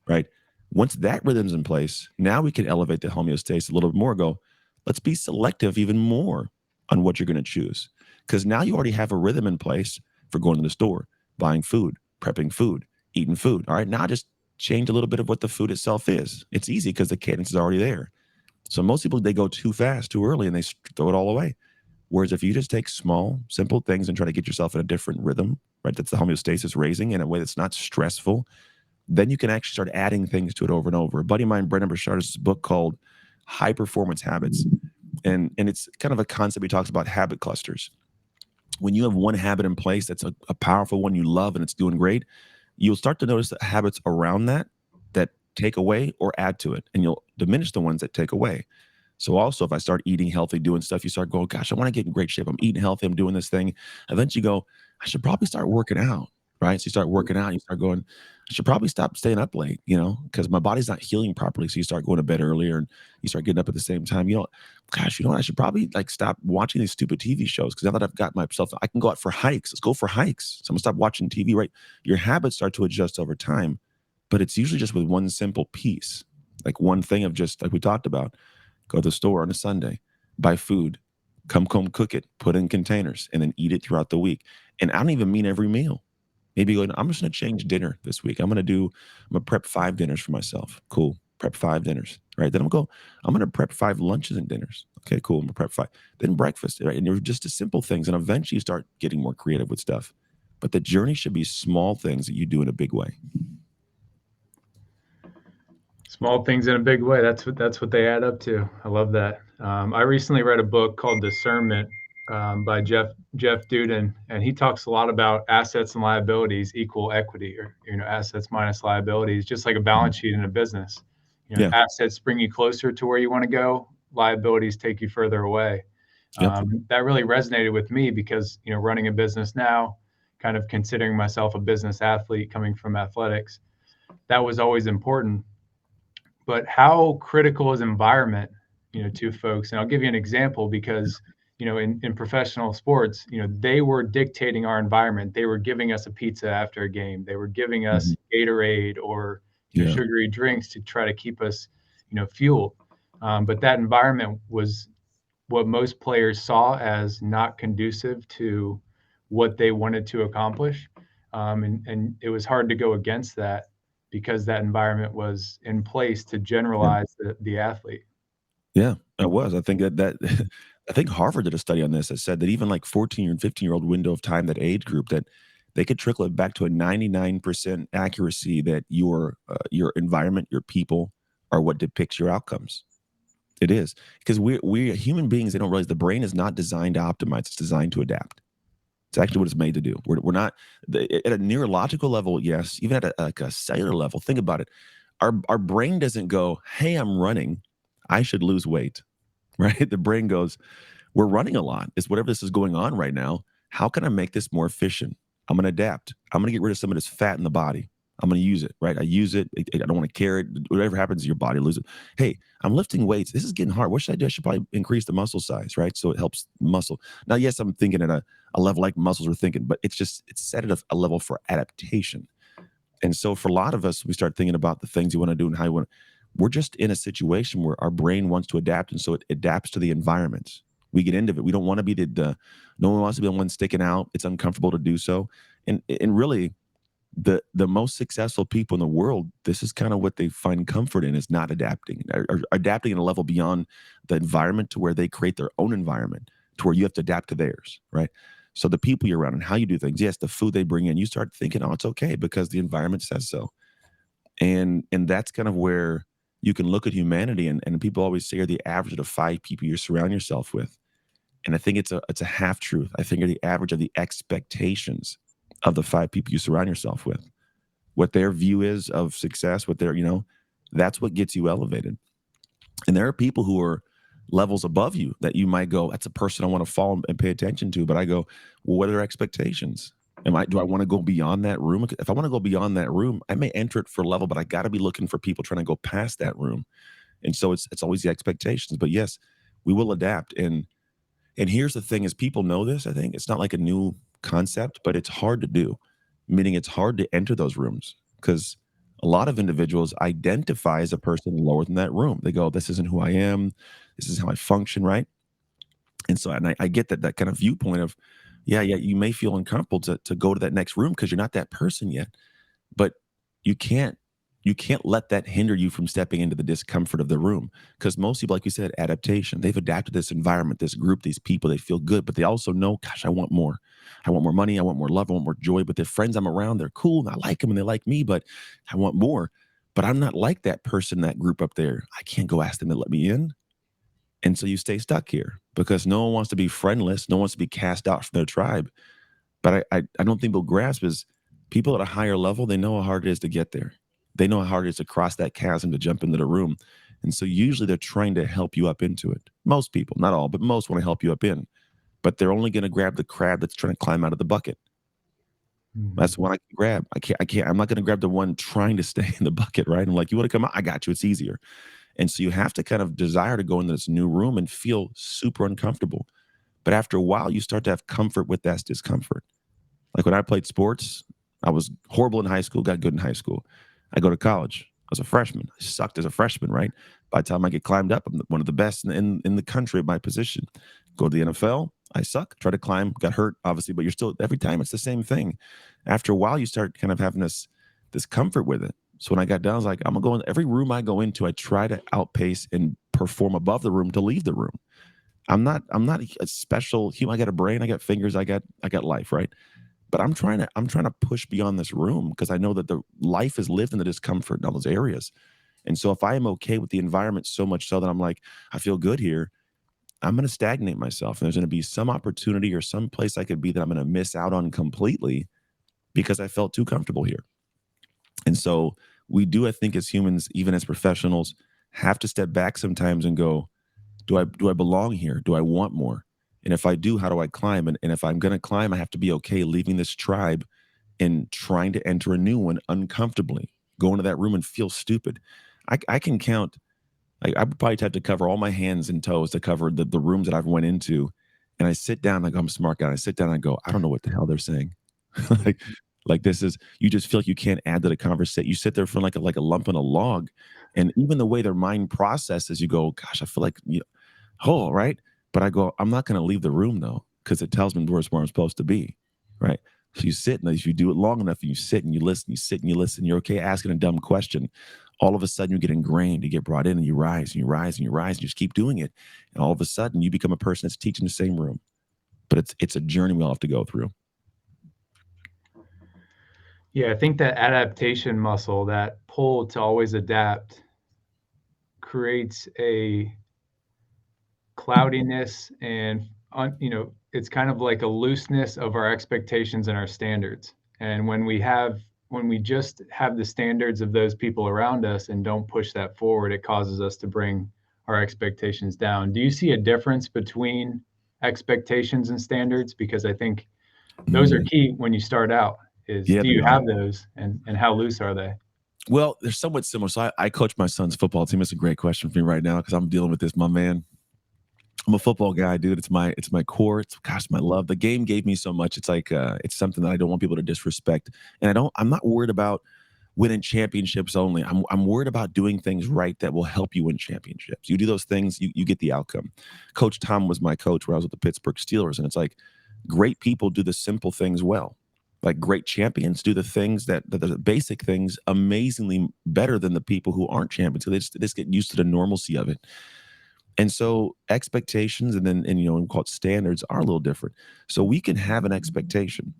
right? Once that rhythm's in place, now we can elevate the homeostasis a little bit more. Go, let's be selective even more on what you're going to choose. Because now you already have a rhythm in place for going to the store, buying food, prepping food, eating food. All right, now just change a little bit of what the food itself is. It's easy because the cadence is already there. So most people, they go too fast, too early, and they throw it all away. Whereas if you just take small, simple things and try to get yourself in a different rhythm, right, that's the homeostasis raising in a way that's not stressful, then you can actually start adding things to it over and over. A buddy of mine, Brendan Burchard, has a book called High Performance Habits. And it's kind of a concept he talks about habit clusters. When you have one habit in place that's a powerful one you love and it's doing great, you'll start to notice the habits around that take away or add to it, and you'll diminish the ones that take away. So also, if I start eating healthy, doing stuff, you start going, gosh, I want to get in great shape. I'm eating healthy. I'm doing this thing. Eventually you go, I should probably start working out, right? So you start working out. You start going, I should probably stop staying up late, because my body's not healing properly. So you start going to bed earlier and you start getting up at the same time. Gosh, I should probably stop watching these stupid TV shows because now that I've got myself, I can go out for hikes. Let's go for hikes. So I'm going to stop watching TV, right? Your habits start to adjust over time, but it's usually just with one simple piece. Like one thing of just like we talked about, go to the store on a Sunday, buy food, come home, cook it, put it in containers, and then eat it throughout the week. And I don't even mean every meal. Maybe going, I'm just gonna change dinner this week. I'm gonna prep 5 dinners for myself. Cool. Prep 5 dinners. Right. Then I'm gonna prep 5 lunches and dinners. Okay, cool. I'm gonna prep five. Then breakfast. Right. And they're just the simple things. And eventually you start getting more creative with stuff. But the journey should be small things that you do in a big way. Small things in a big way. That's what they add up to. I love that. I recently read a book called Discernment by Jeff Duden, and he talks a lot about assets and liabilities equal equity, or assets minus liabilities, just like a Mhm. balance sheet in a business. Yeah. Assets bring you closer to where you want to go. Liabilities take you further away. Yep. That really resonated with me because running a business now, kind of considering myself a business athlete coming from athletics, that was always important. But how critical is environment, to folks? And I'll give you an example because, in professional sports, they were dictating our environment. They were giving us a pizza after a game. They were giving us Mhm. Gatorade or, Yeah. sugary drinks to try to keep us, fueled. But that environment was what most players saw as not conducive to what they wanted to accomplish. And it was hard to go against that because that environment was in place to Yeah. generalize the athlete. Yeah, it was. I think that I think Harvard did a study on this that said that even like 14 and 15-year-old window of time, that age group, that they could trickle it back to a 99% accuracy that your environment, your people are what depicts your outcomes. It is. Because we human beings, they don't realize the brain is not designed to optimize, it's designed to adapt. It's actually what it's made to do. We're not at a neurological level, yes, even at like a cellular level, think about it. Our brain doesn't go, "Hey, I'm running. I should lose weight." Right? The brain goes, we're running a lot. It's whatever this is going on right now. How can I make this more efficient? I'm going to adapt. I'm going to get rid of some of this fat in the body. I'm going to use it, right? I use it. I don't want to carry it. Whatever happens, your body loses it. Hey, I'm lifting weights. This is getting hard. What should I do? I should probably increase the muscle size, right? So it helps muscle. Now, yes, I'm thinking at a level like muscles are thinking, but it's set at a level for adaptation. And so for a lot of us, we start thinking about the things you want to do and how you want to. We're just in a situation where our brain wants to adapt, and so it adapts to the environment. We get into it. We don't want to be the no one wants to be the one sticking out. It's uncomfortable to do so. And really the most successful people in the world, this is kind of what they find comfort in, is not adapting, or adapting at a level beyond the environment to where they create their own environment to where you have to adapt to theirs, right? So the people you're around and how you do things, yes, the food they bring in, you start thinking, oh, it's okay because the environment says so. And that's kind of where you can look at humanity, and people always say you're the average of the 5 people you surround yourself with. And I think it's a half truth. I think you're the average of the expectations of the 5 people you surround yourself with. What their view is of success, what their, that's what gets you elevated. And there are people who are levels above you that you might go, that's a person I want to follow and pay attention to. But I go, well, what are their expectations? Do I want to go beyond that room? If I want to go beyond that room, I may enter it for a level, but I got to be looking for people trying to go past that room. And so it's always the expectations. But yes, we will adapt. And here's the thing: is people know this. I think it's not like a new concept, but it's hard to do. Meaning, it's hard to enter those rooms because a lot of individuals identify as a person lower than that room. They go, "This isn't who I am. This is how I function." Right? And so, and I get that kind of viewpoint of, yeah, yeah, you may feel uncomfortable to go to that next room because you're not that person yet, but you can't you can't let that hinder you from stepping into the discomfort of the room, because most people, like you said, adaptation, they've adapted this environment, this group, these people, they feel good, but they also know, gosh, I want more. I want more money, I want more love, I want more joy. But the friends I'm around, they're cool and I like them and they like me, but I want more. But I'm not like that person, that group up there. I can't go ask them to let me in. And so you stay stuck here because no one wants to be friendless, no one wants to be cast out from their tribe. But I don't think they'll grasp is people at a higher level, they know how hard it is to get there. They know how hard it is to cross that chasm to jump into the room. And so usually they're trying to help you up into it. Most people, not all, but most want to help you up in. But they're only going to grab the crab that's trying to climb out of the bucket. That's Mhm. the one I can grab. I'm not going to grab the one trying to stay in the bucket, right? I'm like, you want to come out? I got you. It's easier. And so you have to kind of desire to go into this new room and feel super uncomfortable. But after a while, you start to have comfort with that discomfort. Like when I played sports, I was horrible in high school, got good in high school. I go to college. was a freshman. I sucked as a freshman, right? By the time I get climbed up, I'm one of the best in the country at my position. Go to the NFL, I suck. Try to climb, got hurt, obviously, but you're still every time it's the same thing. After a while, you start kind of having this comfort with it. So when I got down, I was like, I'm gonna go in every room I go into, I try to outpace and perform above the room to leave the room. I'm not a special human. I got a brain, I got fingers, I got life, right? But I'm trying to push beyond this room because I know that the life is lived in the discomfort in all those areas. And so if I am okay with the environment so much so that I'm like, I feel good here, I'm going to stagnate myself. And there's going to be some opportunity or some place I could be that I'm going to miss out on completely because I felt too comfortable here. And so we do, I think, as humans, even as professionals, have to step back sometimes and go, do I belong here? Do I want more? And if I do, how do I climb? And if I'm going to climb, I have to be okay leaving this tribe and trying to enter a new one uncomfortably. Go into that room and feel stupid. I can count. I would probably have to cover all my hands and toes to cover the rooms that I've went into. And I sit down like I'm a smart guy. And I sit down and I go, I don't know what the hell they're saying. like like this is you just feel like you can't add to the conversation. You sit there feeling like a lump in a log. And even the way their mind processes, you go, gosh, I feel like oh, right. But I go, I'm not going to leave the room though, because it tells me where I'm supposed to be. Right. So you sit and if you do it long enough, and you sit and you listen, you sit and you listen, you're okay asking a dumb question. All of a sudden you get ingrained, you get brought in and you rise and you rise and you rise and you just keep doing it. And all of a sudden you become a person that's teaching the same room. But it's a journey we all have to go through. Yeah, I think that adaptation muscle, that pull to always adapt, creates a cloudiness and it's kind of like a looseness of our expectations and our standards. And when we just have the standards of those people around us and don't push that forward, it causes us to bring our expectations down. Do you see a difference between expectations and standards? Because I think those are Mm, key when you start out. Is yeah, do they you are. have those, and how loose are they? Well, they're somewhat similar. So I coach my son's football team. It's a great question for me right now because I'm dealing with this, my man. I'm a football guy, dude. It's my core. It's gosh, my love. The game gave me so much. It's like it's something that I don't want people to disrespect. And I'm not worried about winning championships only. I'm worried about doing things right that will help you win championships. You do those things, you get the outcome. Coach Tom was my coach where I was with the Pittsburgh Steelers, and it's like great people do the simple things well. Like great champions do the things that the basic things amazingly better than the people who aren't champions. So they just get used to the normalcy of it. And so expectations and we call it standards are a little different. So we can have an expectation.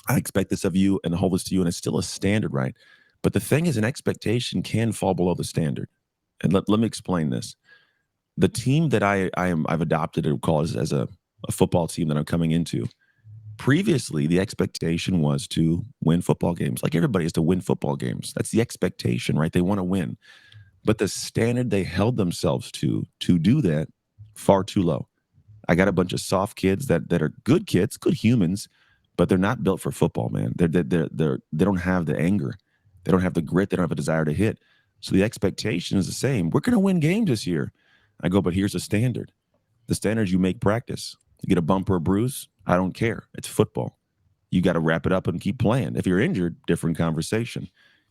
I expect this of you and hold this to you, and it's still a standard, right? But the thing is, an expectation can fall below the standard. And let me explain this. The team that I've adopted or call as a football team that I'm coming into. Previously, the expectation was to win football games. Like everybody has to win football games. That's the expectation, right? They want to win. But the standard they held themselves to do that far too low. I got a bunch of soft kids that are good kids, good humans, but they're not built for football, man. They don't have the anger, they don't have the grit, they don't have a desire to hit. So the expectation is the same. We're going to win games this year. I go, but here's the standard. The standard is you make practice. You get a bump or a bruise, I don't care. It's football. You got to wrap it up and keep playing. If you're injured, different conversation.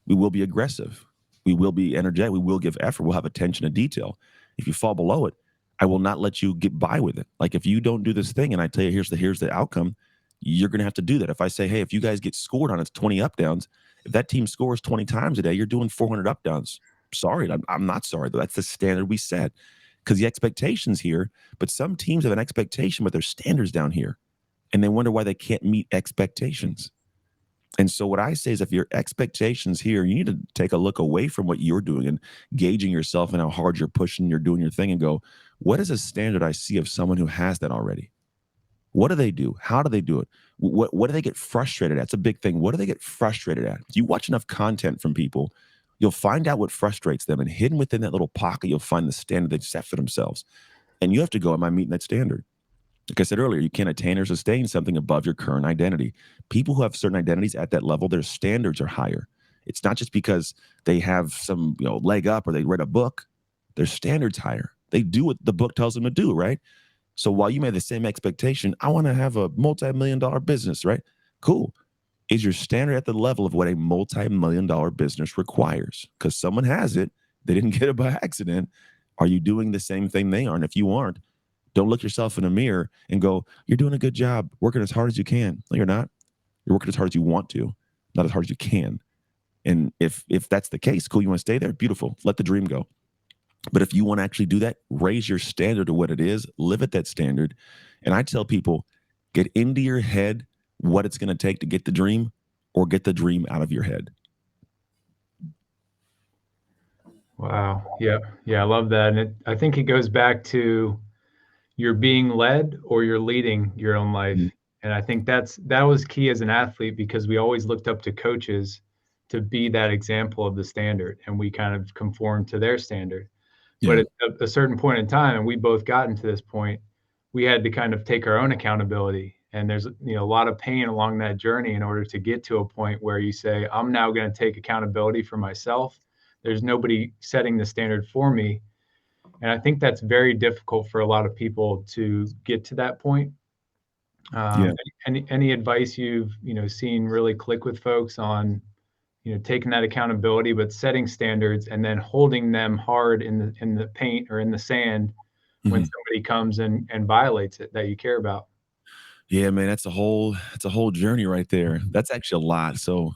We will be aggressive. We will be energetic. We will give effort. We'll have attention to detail. If you fall below it, I will not let you get by with it. Like if you don't do this thing and I tell you here's the outcome, you're going to have to do that. If I say, hey, if you guys get scored on, it's 20 up downs. If that team scores 20 times a day, you're doing 400 up downs. Sorry, I'm not sorry. That's the standard we set because the expectation's here. But some teams have an expectation, but their standards down here, and they wonder why they can't meet expectations. And so what I say is if your expectations here, you need to take a look away from what you're doing and gauging yourself and how hard you're pushing, you're doing your thing and go, what is a standard I see of someone who has that already? What do they do? How do they do it? What do they get frustrated at? It's a big thing. What do they get frustrated at? If you watch enough content from people, you'll find out what frustrates them. And hidden within that little pocket, you'll find the standard they set for themselves. And you have to go, am I meeting that standard? Like I said earlier, you can't attain or sustain something above your current identity. People who have certain identities at that level, their standards are higher. It's not just because they have some leg up or they read a book. Their standards higher. They do what the book tells them to do, right? So while you may have the same expectation, I want to have a multi-million-dollar business, right? Cool. Is your standard at the level of what a multi-million-dollar business requires? Because someone has it, they didn't get it by accident. Are you doing the same thing they are? And if you aren't, don't look yourself in the mirror and go, "You're doing a good job, working as hard as you can." No, you're not. You're working as hard as you want to, not as hard as you can. And if that's the case, cool, you want to stay there, beautiful. Let the dream go. But if you want to actually do that, raise your standard to what it is, live at that standard. And I tell people, get into your head what it's going to take to get the dream, or get the dream out of your head. Wow. Yeah. Yeah. I love that. And I think it goes back to you're being led or you're leading your own life. Mhm. And I think that was key as an athlete, because we always looked up to coaches to be that example of the standard, and we kind of conformed to their standard. But Yeah. at a certain point in time, and we both gotten to this point, we had to kind of take our own accountability. And there's a lot of pain along that journey in order to get to a point where you say, I'm now going to take accountability for myself. There's nobody setting the standard for me. And I think that's very difficult for a lot of people to get to that point. Yeah. Any advice you've seen really click with folks on taking that accountability, but setting standards and then holding them hard in the paint or in the sand when Mhm. somebody comes and violates it that you care about? Yeah, man, that's a whole journey right there. That's actually a lot. So,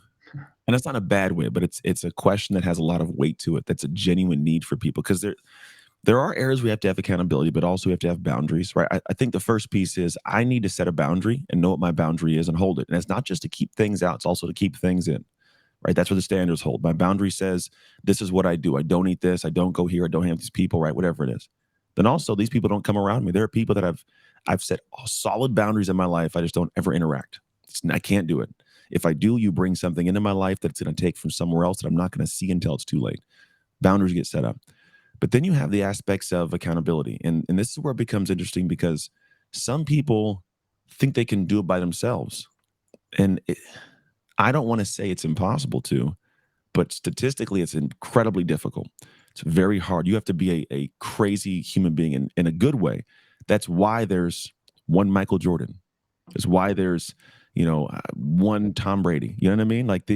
and it's not a bad way, but it's a question that has a lot of weight to it. That's a genuine need for people, because there are areas we have to have accountability, but also we have to have boundaries, right? I think the first piece is I need to set a boundary and know what my boundary is and hold it. And it's not just to keep things out, it's also to keep things in, right? That's where the standards hold. My boundary says, this is what I do. I don't eat this. I don't go here. I don't hang with these people, right? Whatever it is. Then also, these people don't come around me. There are people that I've set solid boundaries in my life. I just don't ever interact. I can't do it. If I do, you bring something into my life that's going to take from somewhere else that I'm not going to see until it's too late. Boundaries get set up. But then you have the aspects of accountability. And this is where it becomes interesting, because some people think they can do it by themselves. And I don't want to say it's impossible to, but statistically, it's incredibly difficult. It's very hard. You have to be a crazy human being in a good way. That's why there's one Michael Jordan. It's why there's, one Tom Brady. You know what I mean? Like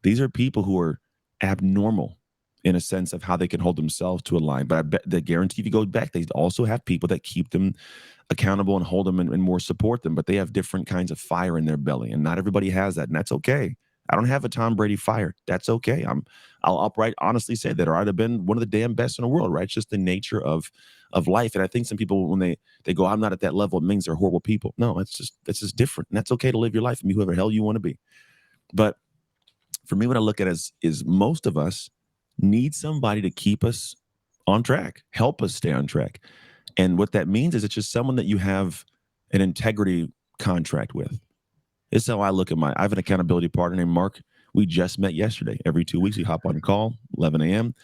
these are people who are abnormal in a sense of how they can hold themselves to a line. But I bet they guarantee if you go back, they also have people that keep them accountable and hold them and more support them. But they have different kinds of fire in their belly, and not everybody has that, and that's okay. I don't have a Tom Brady fire. That's okay. I'll upright honestly say that, or I'd have been one of the damn best in the world, right? It's just the nature of life. And I think some people, when they go, I'm not at that level, it means they're horrible people. No, it's just different. And that's okay to live your life and be whoever the hell you want to be. But for me, what I look at is most of us need somebody to keep us on track, help us stay on track. And what that means is it's just someone that you have an integrity contract with. This is how I look at I have an accountability partner named Mark. We just met yesterday. Every 2 weeks, we hop on call, 11 a.m.,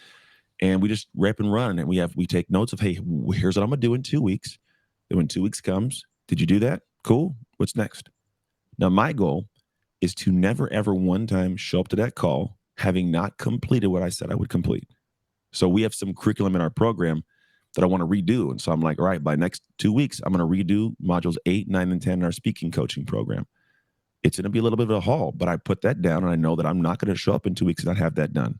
and we just rip and run. And we take notes of, hey, here's what I'm gonna do in 2 weeks. Then when 2 weeks comes, did you do that? Cool. What's next? Now, my goal is to never ever one time show up to that call having not completed what I said I would complete. So we have some curriculum in our program that I want to redo. And so I'm like, all right, by next 2 weeks, I'm going to redo modules 8, 9, and 10 in our speaking coaching program. It's going to be a little bit of a haul, but I put that down and I know that I'm not going to show up in 2 weeks and not have that done.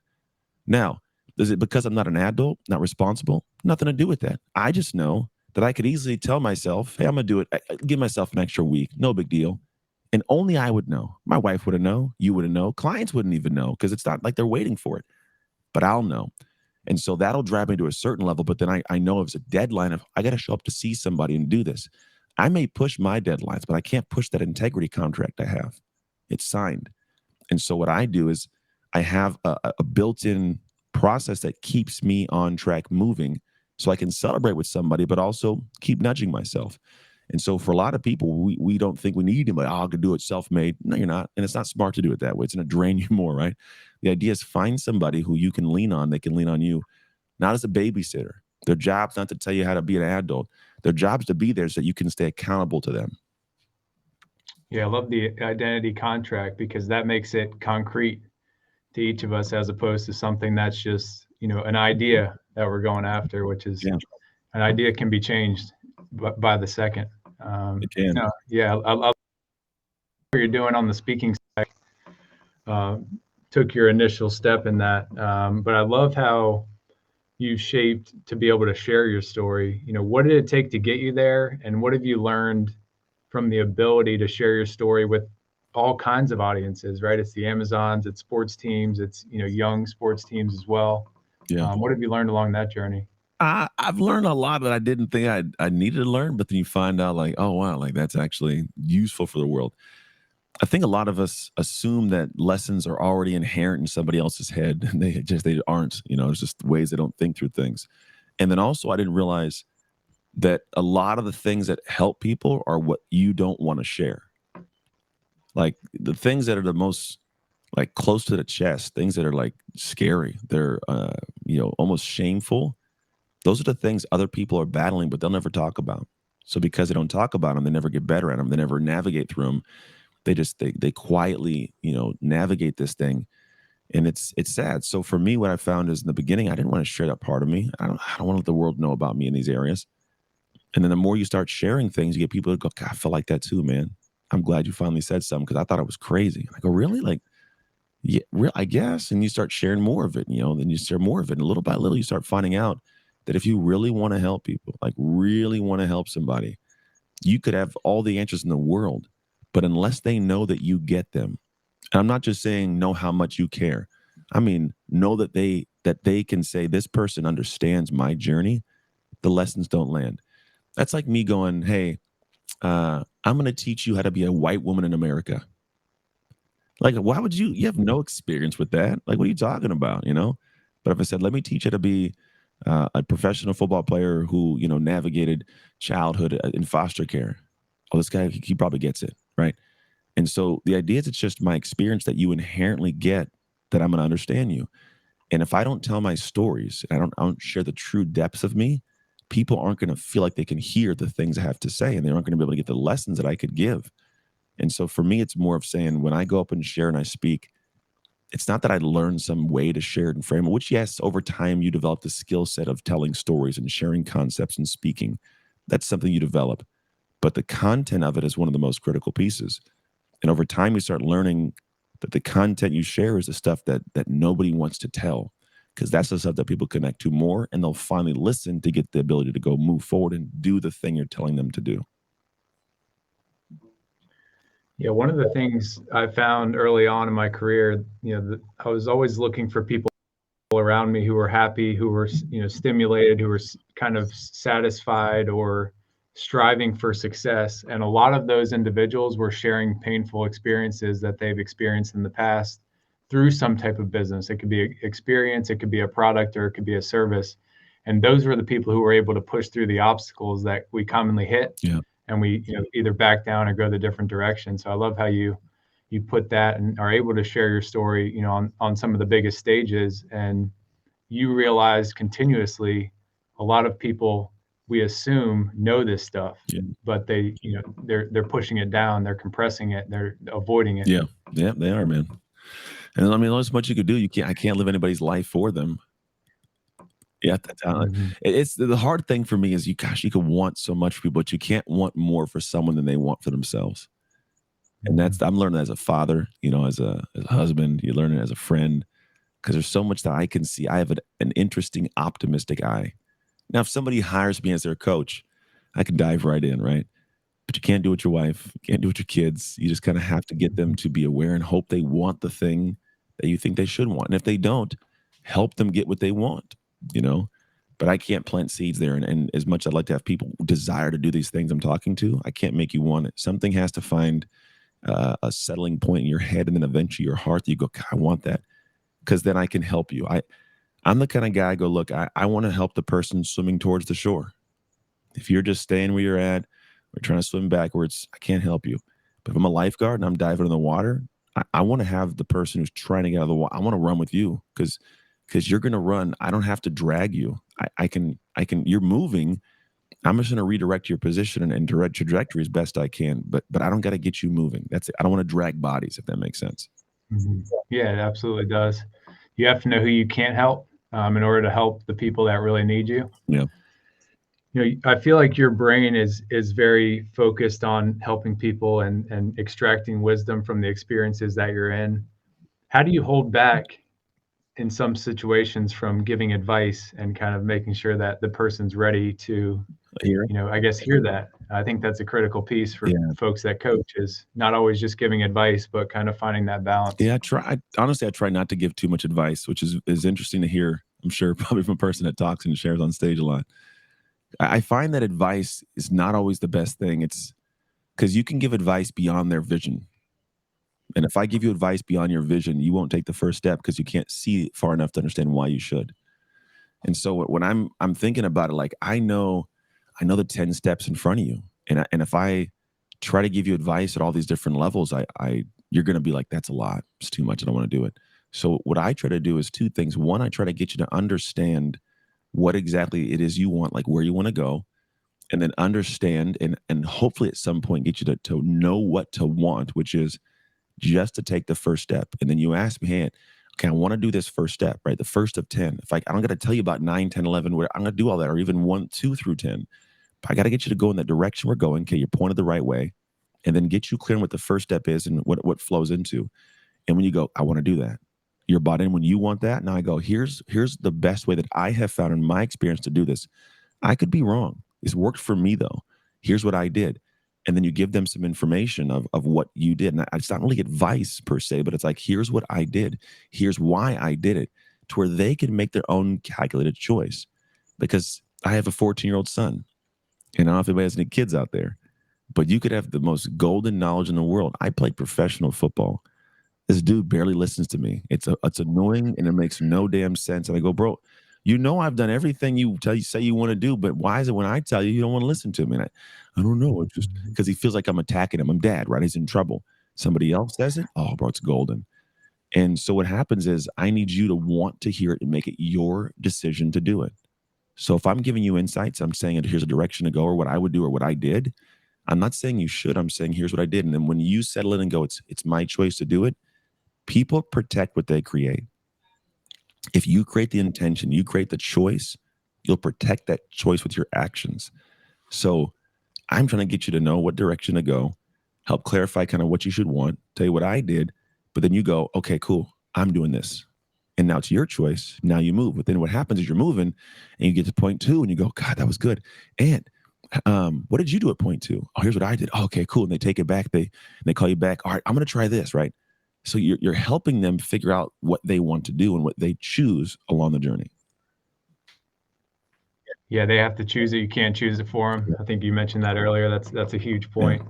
Now, is it because I'm not an adult, not responsible? Nothing to do with that. I just know that I could easily tell myself, hey, I'm going to do it. Give myself an extra week. No big deal. And only I would know. My wife wouldn't know. You wouldn't know. Clients wouldn't even know, because it's not like they're waiting for it. But I'll know. And so that'll drive me to a certain level. But then I know if it's a deadline of I got to show up to see somebody and do this. I may push my deadlines, but I can't push that integrity contract I have. It's signed. And so what I do is I have a built-in process that keeps me on track moving, so I can celebrate with somebody, but also keep nudging myself. And so for a lot of people, we don't think we need anybody. Oh, I could do it self-made. No, you're not. And it's not smart to do it that way. It's going to drain you more, right? The idea is find somebody who you can lean on. They can lean on you, not as a babysitter. Their job's not to tell you how to be an adult. Their job's to be there so that you can stay accountable to them. Yeah, I love the identity contract, because that makes it concrete to each of us, as opposed to something that's just, an idea that we're going after, which is Yeah, an idea can be changed by the second. it can. Yeah, I love what you're doing on the speaking side. uh, took your initial step in that. But I love how you shaped to be able to share your story. What did it take to get you there, and what have you learned from the ability to share your story with all kinds of audiences? Right? It's the Amazons, it's sports teams, it's young sports teams as well. Yeah. What have you learned along that journey? I've learned a lot that I didn't think I needed to learn, but then you find out like, oh wow, like that's actually useful for the world. I think a lot of us assume that lessons are already inherent in somebody else's head, and they aren't. It's just ways they don't think through things. And then also, I didn't realize that a lot of the things that help people are what you don't want to share. Like the things that are the most like close to the chest, things that are like scary, they're almost shameful. Those are the things other people are battling, but they'll never talk about. So because they don't talk about them, they never get better at them. They never navigate through them. They quietly, navigate this thing, and it's sad. So for me, what I found is in the beginning, I didn't want to share that part of me. I don't want to let the world know about me in these areas. And then the more you start sharing things, you get people to go, God, I feel like that too, man. I'm glad you finally said something because I thought I was crazy. I go, really? Like, yeah, real, I guess. And you start sharing more of it, then you share more of it. And little by little, you start finding out that if you really want to help people, like really want to help somebody, you could have all the answers in the world. But unless they know that you get them, and I'm not just saying know how much you care. I mean, know that they can say this person understands my journey, the lessons don't land. That's like me going, hey, I'm going to teach you how to be a white woman in America. Like, why would you have no experience with that? Like, what are you talking about, But if I said, let me teach you to be a professional football player who, navigated childhood in foster care. Oh, this guy, he probably gets it, right? And so the idea is it's just my experience that you inherently get that I'm going to understand you. And if I don't tell my stories, and I don't share the true depths of me, people aren't going to feel like they can hear the things I have to say, and they aren't going to be able to get the lessons that I could give. And so for me, it's more of saying when I go up and share and I speak, it's not that I learned some way to share it and frame it, which, yes, over time you develop the skill set of telling stories and sharing concepts and speaking. That's something you develop. But the content of it is one of the most critical pieces. And over time, you start learning that the content you share is the stuff that nobody wants to tell, because that's the stuff that people connect to more, and they'll finally listen to get the ability to go move forward and do the thing you're telling them to do. Yeah, one of the things I found early on in my career, I was always looking for people around me who were happy, who were, stimulated, who were kind of satisfied or striving for success. And a lot of those individuals were sharing painful experiences that they've experienced in the past through some type of business. It could be an experience, it could be a product, or it could be a service. And those were the people who were able to push through the obstacles that we commonly hit, Yeah. and we either back down or go the different direction. So I love how you put that and are able to share your story, on some of the biggest stages. And you realize continuously a lot of people, we assume, know this stuff, Yeah. but they're pushing it down, they're compressing it, they're avoiding it. Yeah. Yeah, they are, man. And I mean, there's much you could do. I can't live anybody's life for them. Yeah, at that time. Mhm. It's the hard thing for me is you could want so much for people, but you can't want more for someone than they want for themselves. And Mhm. I'm learning as a father, as a husband, you learn it as a friend, because there's so much that I can see. I have an interesting, optimistic eye. Now, if somebody hires me as their coach, I can dive right in, right? But you can't do it with your wife, you can't do it with your kids. You just kind of have to get them to be aware and hope they want the thing that you think they should want. And if they don't, help them get what they want, you know? But I can't plant seeds there. And as much as I'd like to have people desire to do these things I'm talking to, I can't make you want it. Something has to find a settling point in your head and then eventually your heart that you go, I want that. Because then I can help you. I'm the kind of guy I go, look, I want to help the person swimming towards the shore. If you're just staying where you're at or trying to swim backwards, I can't help you. But if I'm a lifeguard and I'm diving in the water, I want to have the person who's trying to get out of the water. I want to run with you because you're going to run. I don't have to drag you. I can. You're moving. I'm just going to redirect your position and direct trajectory as best I can. But I don't got to get you moving. That's it. I don't want to drag bodies, if that makes sense. Mhm. Yeah, it absolutely does. You have to know who you can't help, in order to help the people that really need you. Yeah. I feel like your brain is very focused on helping people and extracting wisdom from the experiences that you're in. How do you hold back in some situations from giving advice and kind of making sure that the person's ready to, Here, I guess, hear that? I think that's a critical piece for yeah, folks that coach is not always just giving advice, but kind of finding that balance. yeah. Honestly, I try not to give too much advice, which is interesting to hear. I'm sure probably from a person that talks and shares on stage a lot. I find that advice is not always the best thing. It's because you can give advice beyond their vision. And if I give you advice beyond your vision, you won't take the first step because you can't see far enough to understand why you should. And so when I'm thinking about it, like I know the 10 steps in front of you. And if I try to give you advice at all these different levels, I you're gonna be like, that's a lot. It's too much. I don't want to do it. So what I try to do is two things. One, I try to get you to understand what exactly it is you want, like where you want to go, and then understand and hopefully at some point get you to know what to want, which is just to take the first step. And then you ask me, hey, okay, I want to do this first step, right? The first of 10. If I don't got to tell you about 9, 10, 11, where I'm going to do all that, or even 1, 2 through 10. But I got to get you to go in that direction we're going. Okay, you're pointed the right way. And then get you clear on what the first step is and what flows into. And when you go, I want to do that. You're bought in when you want that. Now I go, here's the best way that I have found in my experience to do this. I could be wrong. This worked for me though. Here's what I did. And then you give them some information of what you did. And it's not really advice per se, but it's like, here's what I did. Here's why I did it, to where they can make their own calculated choice. Because I have a 14-year-old son, and I don't know if anybody has any kids out there, but you could have the most golden knowledge in the world. I played professional football. This dude barely listens to me. It's annoying and it makes no damn sense. And I go, bro, you know I've done everything you say you want to do, but why is it when I tell you you don't want to listen to me? And I don't know. It's just because he feels like I'm attacking him. I'm dad, right? He's in trouble. Somebody else says it. Oh, bro, it's golden. And so what happens is I need you to want to hear it and make it your decision to do it. So if I'm giving you insights, I'm saying here's a direction to go or what I would do or what I did. I'm not saying you should. I'm saying here's what I did. And then when you settle in and go, it's my choice to do it. People protect what they create. If you create the intention, you create the choice, you'll protect that choice with your actions. So I'm trying to get you to know what direction to go, help clarify kind of what you should want, tell you what I did, but then you go, okay, cool, I'm doing this. And now it's your choice. Now you move. But then what happens is you're moving and you get to point two and you go, God, that was good. And what did you do at point two? Oh, here's what I did. Oh, okay, cool. And they take it back. They call you back. All right, I'm going to try this, right? So you're helping them figure out what they want to do and what they choose along the journey. Yeah, they have to choose it. You can't choose it for them. Yeah. I think you mentioned that earlier. That's a huge Yeah. point.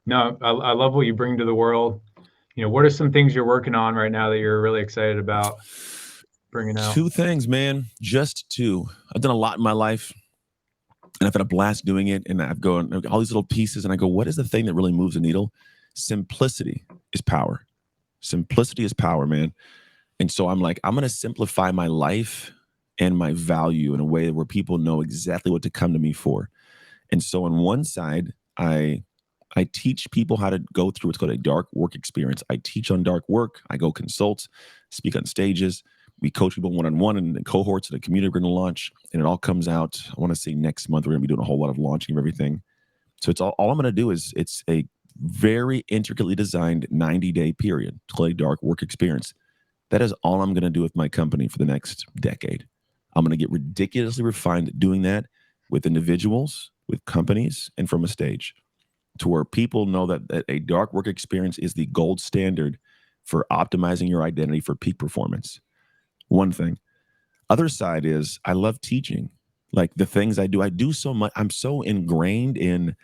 No, I love what you bring to the world. What are some things you're working on right now that you're really excited about bringing out? Two things, man. Just two. I've done a lot in my life, and I've had a blast doing it. And I've gone all these little pieces, and I go, what is the thing that really moves the needle? Simplicity is power. Simplicity is power, man. And so I'm like, I'm going to simplify my life and my value in a way where people know exactly what to come to me for. And so on one side, I teach people how to go through what's called a dark work experience. I teach on dark work. I go consult, speak on stages. We coach people one-on-one and in cohorts in the community we're going to launch. And it all comes out, I want to say next month, we're going to be doing a whole lot of launching of everything. So it's all I'm going to do is it's a very intricately designed 90-day period to play dark work experience. That is all I'm going to do with my company for the next decade. I'm going to get ridiculously refined at doing that with individuals, with companies, and from a stage to where people know that a dark work experience is the gold standard for optimizing your identity for peak performance. One thing. Other side is I love teaching. Like the things I do so much. I'm so ingrained in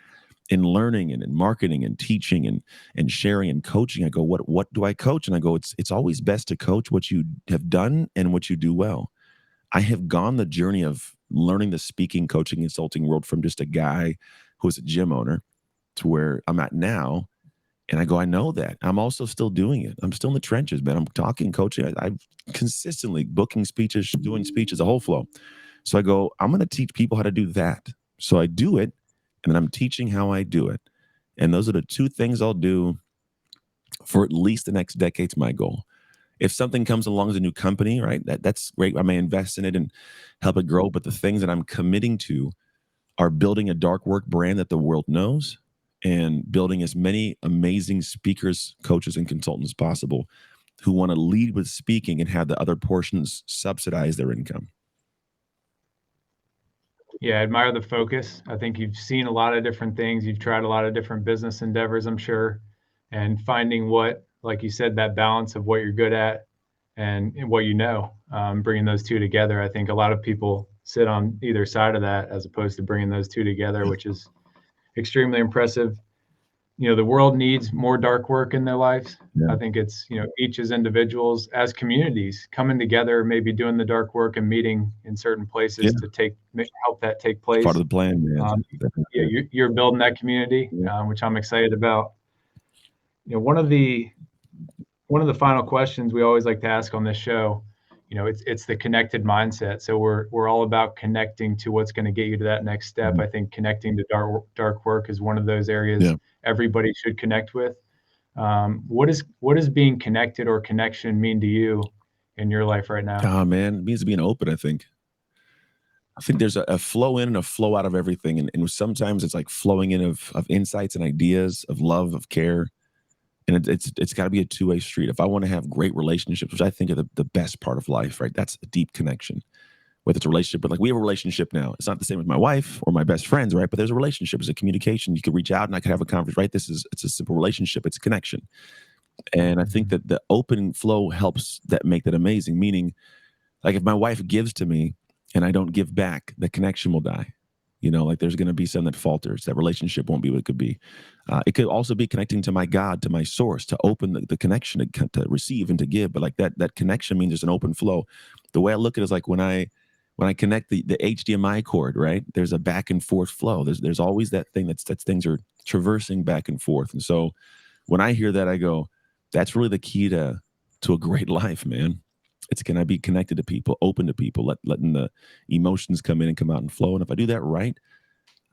learning and in marketing and teaching and sharing and coaching. I go, what do I coach? And I go, it's always best to coach what you have done and what you do well. I have gone the journey of learning the speaking, coaching, consulting world from just a guy who was a gym owner to where I'm at now. And I go, I know that. I'm also still doing it. I'm still in the trenches, man. I'm talking, coaching. I'm consistently booking speeches, doing speeches, the whole flow. So I go, I'm going to teach people how to do that. So I do it, and then I'm teaching how I do it. And those are the two things I'll do for at least the next decade's my goal. If something comes along as a new company, right, that's great. I may invest in it and help it grow. But the things that I'm committing to are building a dark work brand that the world knows, and building as many amazing speakers, coaches, and consultants as possible who want to lead with speaking and have the other portions subsidize their income. Yeah, I admire the focus. I think you've seen a lot of different things. You've tried a lot of different business endeavors, I'm sure, and finding what, like you said, that balance of what you're good at and what you know, bringing those two together. I think a lot of people sit on either side of that as opposed to bringing those two together, which is extremely impressive. The world needs more dark work in their lives. Yeah. I think it's, each as individuals, as communities, coming together, maybe doing the dark work and meeting in certain places Yeah. to help that take It's part place. of the plan, man. Yeah, you're building that community, Yeah. which I'm excited about. One of the final questions we always like to ask on this show, it's the connected mindset. So we're all about connecting to what's going to get you to that next step. Mhm. I think connecting to dark work is one of those areas Yeah. everybody should connect with. What does being connected or connection mean to you in your life right now? Oh, man, it means being open, I think. I think there's a flow in and a flow out of everything, and sometimes it's like flowing in of insights and ideas, of love, of care, and it's gotta be a two-way street. If I wanna have great relationships, which I think are the best part of life, right? That's a deep connection. Whether it's a relationship, but like we have a relationship now. It's not the same with my wife or my best friends, right? But there's a relationship. It's a communication. You could reach out and I could have a conversation, right? It's a simple relationship. It's a connection. And I think that the open flow helps that make that amazing. Meaning, like if my wife gives to me and I don't give back, the connection will die. Like there's going to be some that falters. That relationship won't be what it could be. It could also be connecting to my God, to my source, to open the connection to receive and to give. But like that connection means there's an open flow. The way I look at it is like when I connect the HDMI cord, right? There's a back and forth flow. There's always that thing that things are traversing back and forth. And so when I hear that, I go, that's really the key to a great life, man. It's, can I be connected to people, open to people, letting the emotions come in and come out and flow. And if I do that right,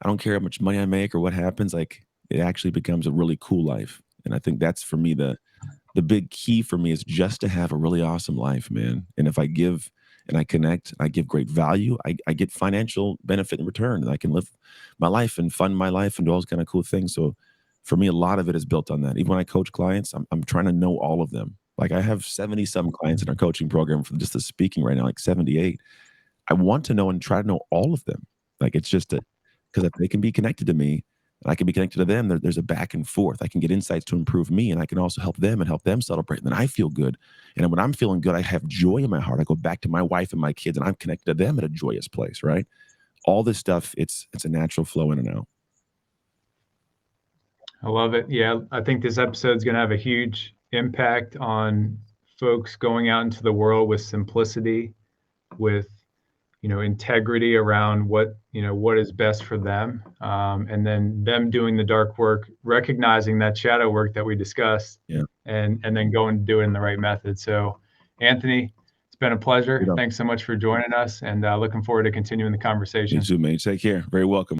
I don't care how much money I make or what happens. Like it actually becomes a really cool life. And I think that's for me the big key for me is just to have a really awesome life, man. And if I give and I connect, I give great value, I get financial benefit in return. And I can live my life and fund my life and do all those kind of cool things. So for me, a lot of it is built on that. Even when I coach clients, I'm trying to know all of them. Like I have 70 some clients in our coaching program for just the speaking right now, like 78. I want to know and try to know all of them. Like it's just because if they can be connected to me and I can be connected to them, there's a back and forth. I can get insights to improve me and I can also help them and help them celebrate. And then I feel good. And when I'm feeling good, I have joy in my heart. I go back to my wife and my kids and I'm connected to them at a joyous place, right? All this stuff, it's a natural flow in and out. I love it. Yeah, I think this episode is going to have a huge impact on folks going out into the world with simplicity, with integrity around what is best for them, and then them doing the dark work, recognizing that shadow work that we discussed, Yeah. and then going to do it in the right method. So, Anthony, it's been a pleasure. Thanks so much for joining us, and looking forward to continuing the Me conversation. too, man. Take care. Very welcome.